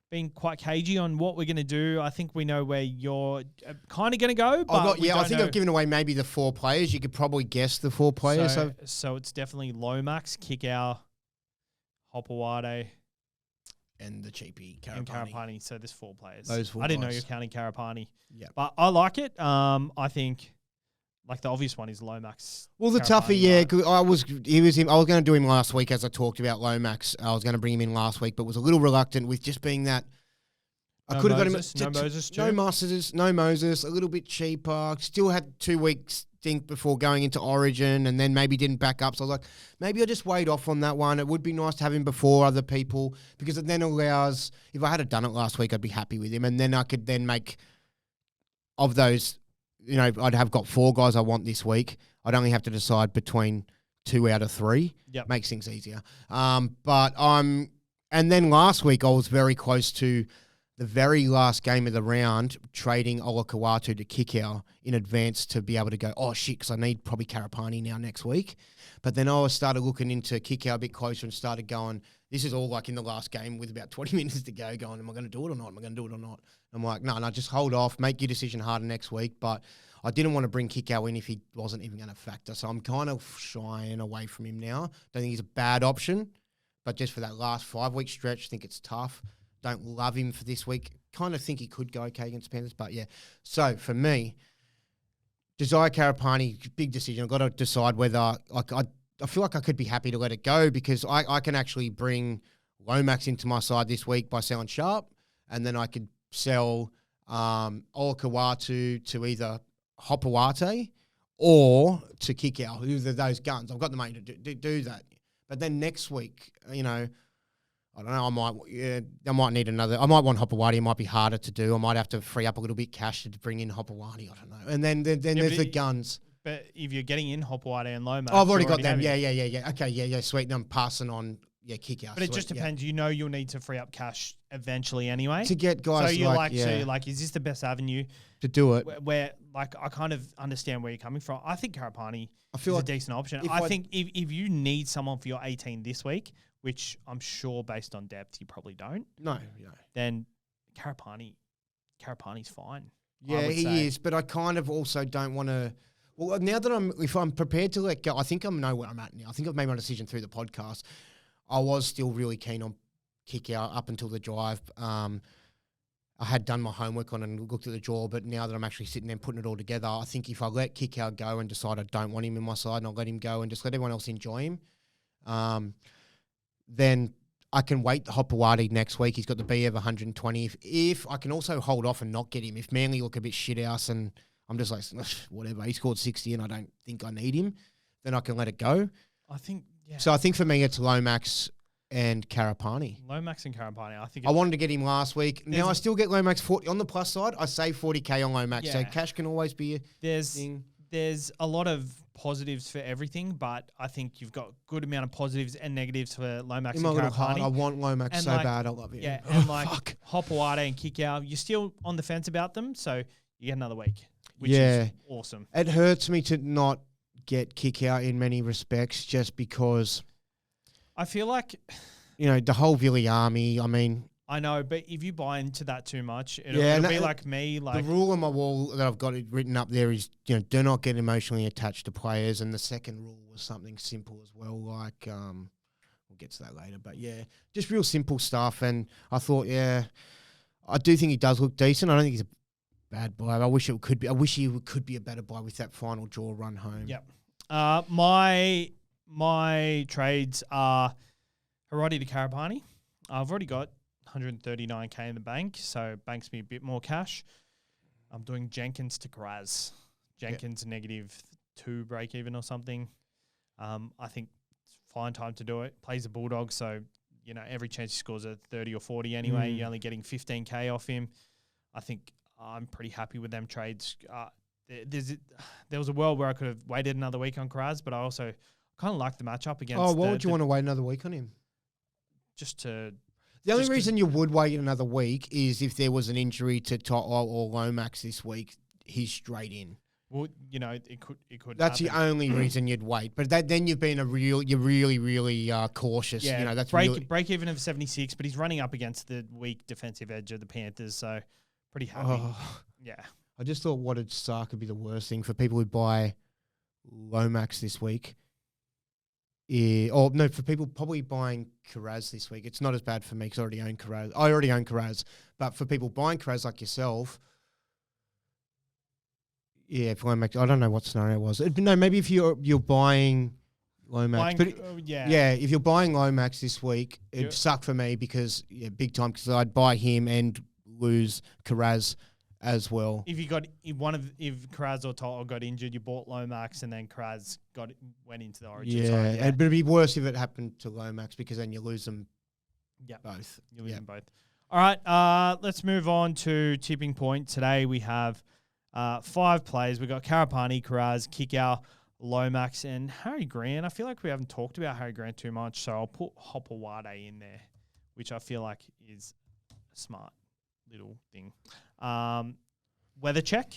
A: Being quite cagey on what we're going to do. I think we know where you're kind of going to go. But
B: I think I've given away maybe the 4 players. You could probably guess the 4 players.
A: So it's definitely Lomax, Kickow, Hopewade,
B: and the cheapie Karapani.
A: And Karapani. So there's 4 players.
B: Those 4
A: I didn't know
B: guys.
A: you're counting Karapani.
B: Yeah.
A: But I like it. I think like the obvious one is Lomax.
B: Well, the
A: Karapani,
B: toughie, yeah.
A: right?
B: 'Cause I was going to do him last week as I talked about Lomax. I was going to bring him in last week, but was a little reluctant with just being that. I could have got him. No Moses, a little bit cheaper. Still had 2 weeks stint before going into Origin, and then maybe didn't back up. So I was like, maybe I'll just wait off on that one. It would be nice to have him before other people because it then allows. If I had done it last week, I'd be happy with him, and then I could then make of those. You know, I'd have got 4 guys I want this week. I'd only have to decide between 2 out of 3.
A: Yep.
B: Makes things easier. And then last week I was very close to the very last game of the round, trading Olakawatu to Kickow in advance to be able to go, oh shit, because I need probably Karapani now next week. But then I started looking into Kickow a bit closer and started going, this is all like in the last game with about 20 minutes to go, going, am I going to do it or not? Am I going to do it or not? I'm like, no, just hold off, make your decision harder next week. But I didn't want to bring Kickow in if he wasn't even going to factor. So I'm kind of shying away from him now. Don't think he's a bad option, but just for that last 5-week stretch, I think it's tough. Don't love him for this week. Kind of think he could go okay against Panthers, but yeah. So for me, Josiah Karapani, big decision. I've got to decide whether I feel like I could be happy to let it go because I can actually bring Lomax into my side this week by selling Sharp, and then I could sell Olakawatu to either Hopewate or to Kickow, either of those guns. I've got the money to do that. But then next week, you know, I don't know. I might need another. I might want Hopewate. It might be harder to do. I might have to free up a little bit cash to bring in Hopewate. I don't know. And then there's the guns.
A: But if you're getting in Hopewade and Lomax,
B: I've already got them. Yeah. Okay, yeah. Sweet. And I'm passing on. Yeah, Kickow.
A: But it just depends. Yeah. You know, you'll need to free up cash eventually anyway
B: to get guys.
A: So you're like, is this the best avenue
B: to do it?
A: Where like I kind of understand where you're coming from. I think Karapani is a decent option. I think if you need someone for your 18 this week, which I'm sure based on depth you probably don't.
B: No.
A: Then Karapani's fine.
B: Yeah, he is. But I kind of also don't want to. Well, now that if I'm prepared to let go, I think I know where I'm at now. I think I've made my decision through the podcast. I was still really keen on Kickow up until the drive. I had done my homework on and looked at the draw, but now that I'm actually sitting there and putting it all together, I think if I let Kickow go and decide I don't want him in my side and I'll let him go and just let everyone else enjoy him, then I can wait Hopewade next week. He's got the B of 120. If I can also hold off and not get him, if Manly look a bit shit house and I'm just like, whatever, he scored 60 and I don't think I need him, then I can let it go. So I think for me, it's Lomax and Karapani.
A: Lomax and Karapani.
B: I wanted to get him last week. Now I still get Lomax 40 on the plus side. I save 40K on Lomax, so cash can always be a thing.
A: There's a lot of positives for everything, but I think you've got good amount of positives and negatives for Lomax
B: In
A: and
B: my little heart,
A: Karapani.
B: I want Lomax
A: And
B: so
A: like,
B: bad. I love him.
A: Yeah,
B: Oh,
A: and like
B: fuck.
A: Hopewade and Kickout, you're still on the fence about them, so you get another week, which
B: Yeah.
A: is awesome.
B: It hurts me to not get kick out in many respects just because,
A: I feel like
B: the whole Villy army, I mean,
A: I know, but if you buy into that too much, it'll,
B: Yeah, and
A: it'll be
B: that-
A: like me. Like
B: the rule on my wall that I've got it written up there is, do not get emotionally attached to players. And the second rule was something simple as well, like, we'll get to that later. But yeah, just real simple stuff. And I thought, I do think he does look decent. I don't think he's a bad buy. I wish he could be a better buy with that final draw run home.
A: Yep. My trades are Harodi to Karapani. I've already got 139k in the bank, so banks me a bit more cash. I'm doing Jenkins to Graz. Jenkins -2 break even or something. I think it's a fine time to do it. Plays the Bulldogs, so every chance he scores a 30 or 40 anyway. You're only getting 15k off him. I think I'm pretty happy with them trades. There was a world where I could have waited another week on Graz, but I also kind of like the matchup against.
B: Oh, why would you want to wait another week on him?
A: Just to.
B: The only reason you would wait another week is if there was an injury to or Lomax this week, he's straight in.
A: Well, it could.
B: That's
A: happen.
B: the only reason you'd wait. But then you've been you're really cautious.
A: Yeah,
B: that's
A: break even of 76, but he's running up against the weak defensive edge of the Panthers, so pretty happy. Yeah.
B: I just thought what'd suck would be the worst thing for people who buy Lomax this week. For people probably buying Karaz this week, it's not as bad for me because I already own Karaz. But for people buying Karaz like yourself, if Lomax, I don't know what scenario it was. No, maybe if you're buying Lomax. If you're buying Lomax this week, it'd suck for me because, big time, because I'd buy him and lose Karaz as well.
A: If Karaz or To'o got injured, you bought Lomax and then Karaz went into the Origin.
B: Yeah, but it'd be worse if it happened to Lomax because then you lose them both.
A: You lose them both. All right, let's move on to tipping point. Today we have 5 players. We've got Karapani, Karaz, Kickout, Lomax, and Harry Grant. I feel like we haven't talked about Harry Grant too much, so I'll put Hopewade in there, which I feel like is a smart little thing. Weather check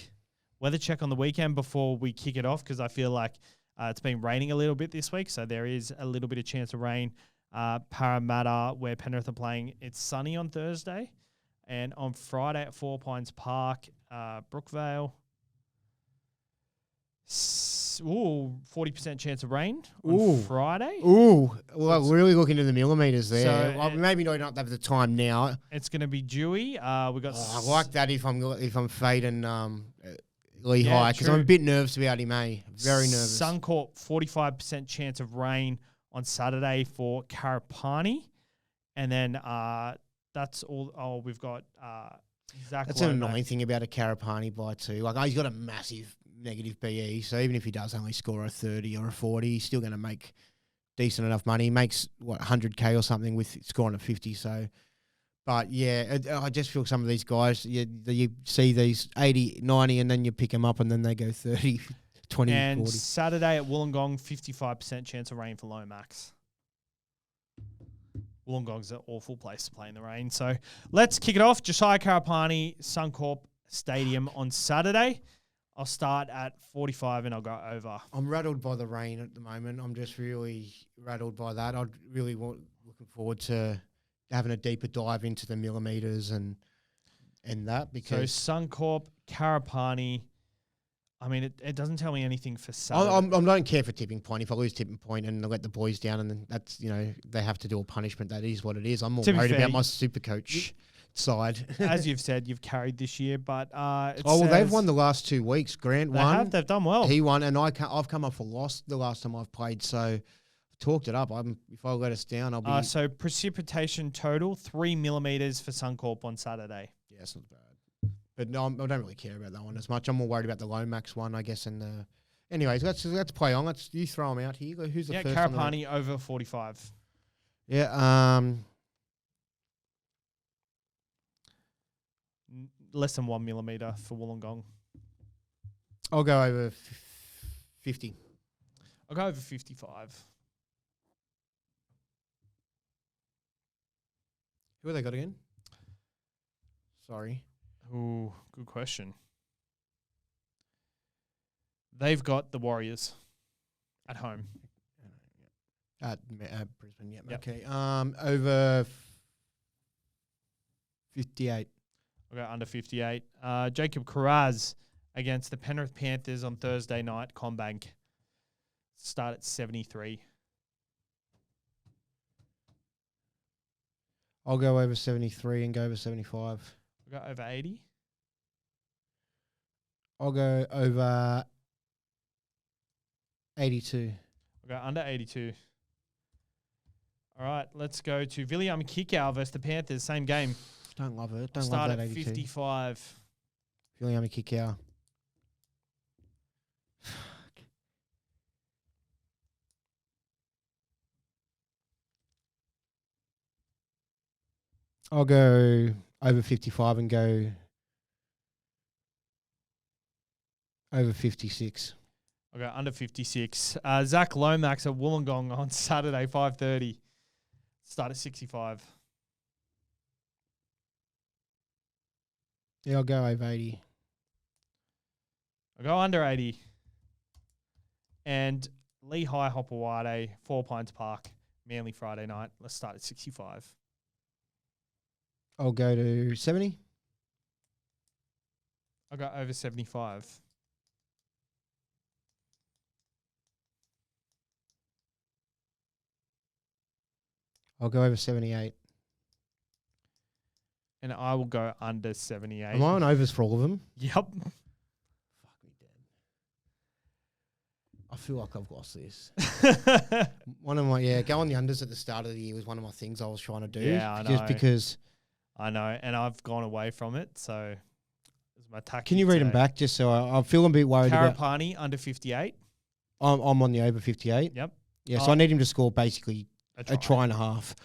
A: on the weekend before we kick it off because I feel like it's been raining a little bit this week, so there is a little bit of chance of rain. Parramatta, where Penrith are playing, it's sunny on Thursday, and on Friday at 4 Pines Park, Brookvale. 40% chance of rain on Friday.
B: Well, really look into the millimeters there.
A: So,
B: maybe not have the time now.
A: It's going to be dewy. We got.
B: I like that if I'm fading Lehigh because I'm a bit nervous about him. Very nervous.
A: Suncorp 45% chance of rain on Saturday for Karapani, and then that's all. Oh, we've got Zach.
B: That's an annoying thing about a Karapani buy too. Like he's got a massive negative BE, so even if he does only score a 30 or a 40, he's still going to make decent enough money. He makes 100k or something with scoring a 50. So, but yeah, I just feel some of these guys, you see these 80, 90, and then you pick them up, and then they go 30, 20,
A: and
B: 40.
A: Saturday at Wollongong, 55% chance of rain for Lomax. Wollongong's an awful place to play in the rain. So let's kick it off. JOSIAH Karapani, Suncorp Stadium on Saturday. I'll start at 45 and I'll go over.
B: I'm rattled by the rain at the moment. I'm just really rattled by that. I'd really looking forward to having a deeper dive into the millimeters and that because
A: so Suncorp, Karapani. I mean, it doesn't tell me anything for Saturday.
B: I don't care for tipping point. If I lose tipping point and I let the boys down, and then that's they have to do a punishment. That is what it is. I'm more worried about my SuperCoach side.
A: As you've said, you've carried this year, but
B: they've won the last 2 weeks. Grant won.
A: They've done well.
B: He won, and I've come up for loss the last time I've played. So I've talked it up. If I let us down, I'll be.
A: So precipitation total 3 millimeters for Suncorp on Saturday.
B: Yeah, it's not bad. But no, I don't really care about that one as much. I'm more worried about the Lomax one, I guess. And anyways, let's play on. You throw them out here. Who's the first?
A: Karapani over 45.
B: Yeah.
A: Less than 1 millimeter for Wollongong.
B: I'll go over 50.
A: I'll go over 55.
B: Who have they got again? Sorry.
A: Ooh, good question. They've got the Warriors at home.
B: At Brisbane, yep.
A: Yep.
B: Okay. Over 58.
A: I'll go under 58. Jacob Carraz against the Penrith Panthers on Thursday night, Combank. Start at 73.
B: I'll go over 73 and go over 75.
A: I'll go over 80.
B: I'll go over 82.
A: I'll go under 82. All right, let's go to William Kikau versus the Panthers. Same game.
B: Don't love it. Don't
A: Start
B: love that
A: at
B: 82.
A: 55.
B: William Kikau. I'll go over 55 and go over 56.
A: I'll go under 56. Zach Lomax at Wollongong on Saturday, 5:30. Start at 65.
B: Yeah, I'll go over 80.
A: I'll go under 80. And Lehigh Hopewade, 4 Pines Park, Manly Friday night. Let's start at 65.
B: I'll go to 70.
A: I'll go over 75.
B: I'll go over 78.
A: And I will go under 78.
B: Am I on overs for all of them?
A: Yep.
B: Fuck me dead. I feel like I've lost this. One of my, go on the unders at the start of the year was one of my things I was trying to do.
A: Yeah, I
B: just
A: know.
B: because.
A: I know, and I've gone away from it, so it's my tactic.
B: Can you read them back just so I'm feeling a bit worried about.
A: Karapani under 58.
B: I'm on the over 58.
A: Yep.
B: Yeah, so I need him to score basically a try and a half.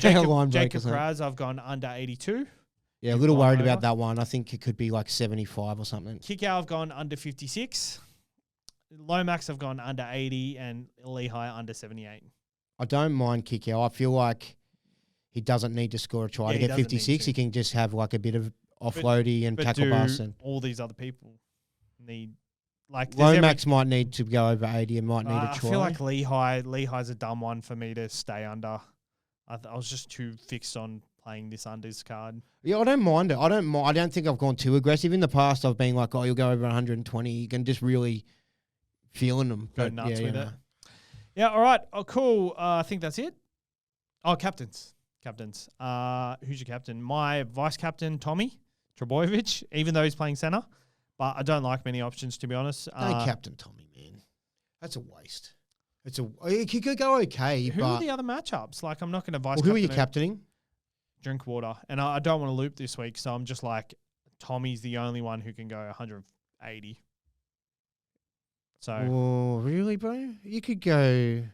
A: Jacob
B: Line break or
A: Jacob
B: something.
A: Raz, I've gone under 82.
B: Yeah, a little worried
A: over.
B: about that one. I think it could be like 75 or something.
A: Kikau, I've gone under 56. Lomax, I've gone under 80, and Lehigh under 78.
B: I don't mind Kikau. I feel like he doesn't need to score a try to
A: he
B: get
A: doesn't
B: 56.
A: need
B: He
A: to.
B: can just have like a bit of offloady and
A: But
B: tackle
A: do
B: bus. And
A: all these other people need, like, there's
B: Lomax might need to go over 80 and might need a
A: I
B: try.
A: feel like Lehigh's a dumb one for me to stay under. I was just too fixed on playing this unders card.
B: Yeah, I don't mind it. I don't think I've gone too aggressive. In the past, I've been like, oh, you'll go over 120. You can just really feeling them.
A: Go nuts with it. Yeah, all right. Oh, cool. I think that's it. Oh, captains. Who's your captain? My vice captain, Tommy Trebojevic, even though he's playing centre. But I don't like many options, to be honest.
B: Don't captain Tommy, man. That's a waste. He could go okay,
A: who
B: but
A: are the other matchups? Like, I'm not going to vice
B: who are you
A: captain
B: captaining?
A: Drinkwater. And I don't want to loop this week, so I'm just like, Tommy's the only one who can go 180. So,
B: Oh, really, bro? You could go.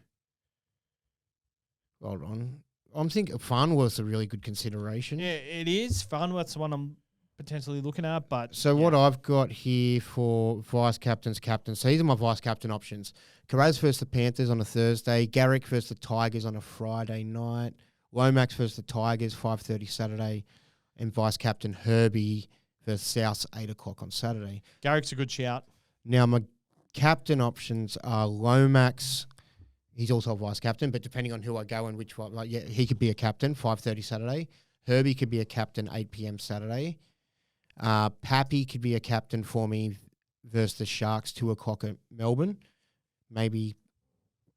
B: Hold on. I'm thinking Farnworth's a really good consideration.
A: yeah, it is. Farnworth's the one I'm potentially looking at, but...
B: So what I've got here for vice captains, so these are my vice captain options. Carraz versus the Panthers on a Thursday. Garrick versus the Tigers on a Friday night. Lomax versus the Tigers, 5:30 Saturday. And vice captain Herbie versus South, 8 o'clock on Saturday.
A: Garrick's a good shout.
B: Now, my captain options are Lomax. He's also a vice captain, but depending on who I go and which one, he could be a captain, 5:30 Saturday. Herbie could be a captain, 8 p.m. Saturday. Pappy could be a captain for me versus the Sharks, 2 o'clock at Melbourne. Maybe,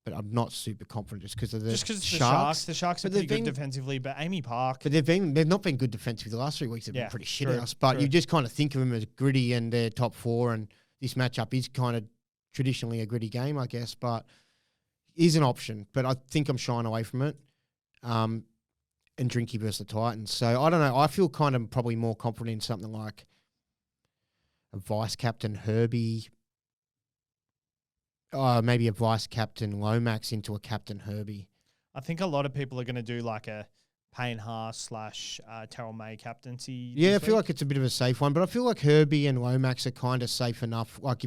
B: but I'm not super confident just because of the Sharks.
A: The Sharks are pretty good defensively, but Amy Park...
B: But they've not been good defensively. The last 3 weeks have been pretty shit house. But you just kind of think of them as gritty and they're top 4, and this matchup is kind of traditionally a gritty game, I guess, but is an option. But I think I'm shying away from it. And Drinky versus the Titans. So I don't know. I feel kind of probably more confident in something like a vice captain Herbie. Maybe a vice captain Lomax into a captain Herbie.
A: I think a lot of people are going to do like a Payne Haas / Terrell May captaincy.
B: Yeah, I
A: this
B: feel
A: week.
B: like it's a bit of a safe one, but I feel like Herbie and Lomax are kind of safe enough. Like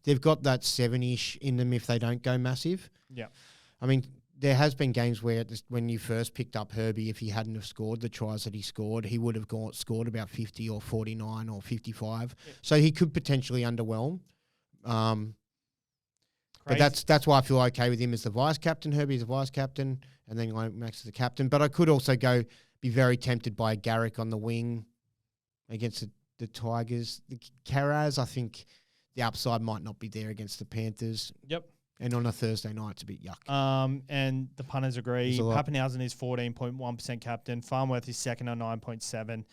B: they've got that 7-ish in them if they don't go massive.
A: Yeah.
B: I mean, there has been games where when you first picked up Herbie, if he hadn't have scored the tries that he scored, he would have scored about 50 or 49 or 55. Yeah. So he could potentially underwhelm. But that's why I feel okay with him as the vice captain. Herbie is the vice captain, and then Lomax is the captain. But I could also be very tempted by Garrick on the wing against the Tigers. The Carras, I think the upside might not be there against the Panthers.
A: Yep.
B: And on a Thursday night, it's a bit yuck.
A: And the punters agree. Pappenhausen is 14.1% captain. Farnworth is second on 9.7.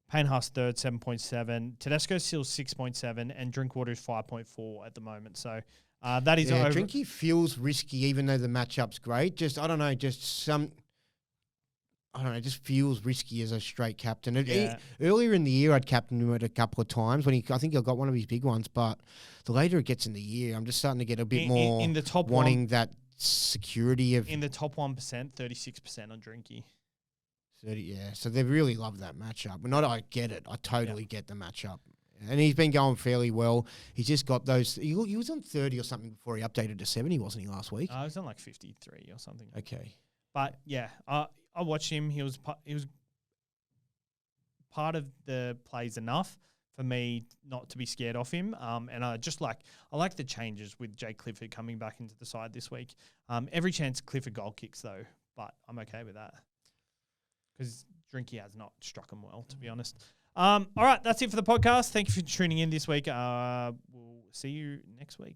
A: Payne Haas third, 7.7. Tedesco's still 6.7. And Drinkwater is 5.4 at the moment. So that is over.
B: Drinky feels risky even though the matchup's great. Just feels risky as a straight captain. Earlier in the year, I'd captained him a couple of times I think I got one of his big ones, but the later it gets in the year, I'm just starting to get a bit more
A: in the top
B: wanting that security of...
A: In the top 1%, 36% on Drinky.
B: 30, yeah, so they really love that matchup. But I get it. I totally get the matchup. And he's been going fairly well. He's just got those... He was on 30 or something before he updated to 70, wasn't he, last week?
A: I was on like 53 or something.
B: Okay.
A: But, yeah, I watched him. He was part of the plays enough for me not to be scared of him. And I like the changes with Jake Clifford coming back into the side this week. Every chance Clifford goal kicks, though, but I'm okay with that because Drinky has not struck him well, to be honest. All right, that's it for the podcast. Thank you for tuning in this week. We'll see you next week.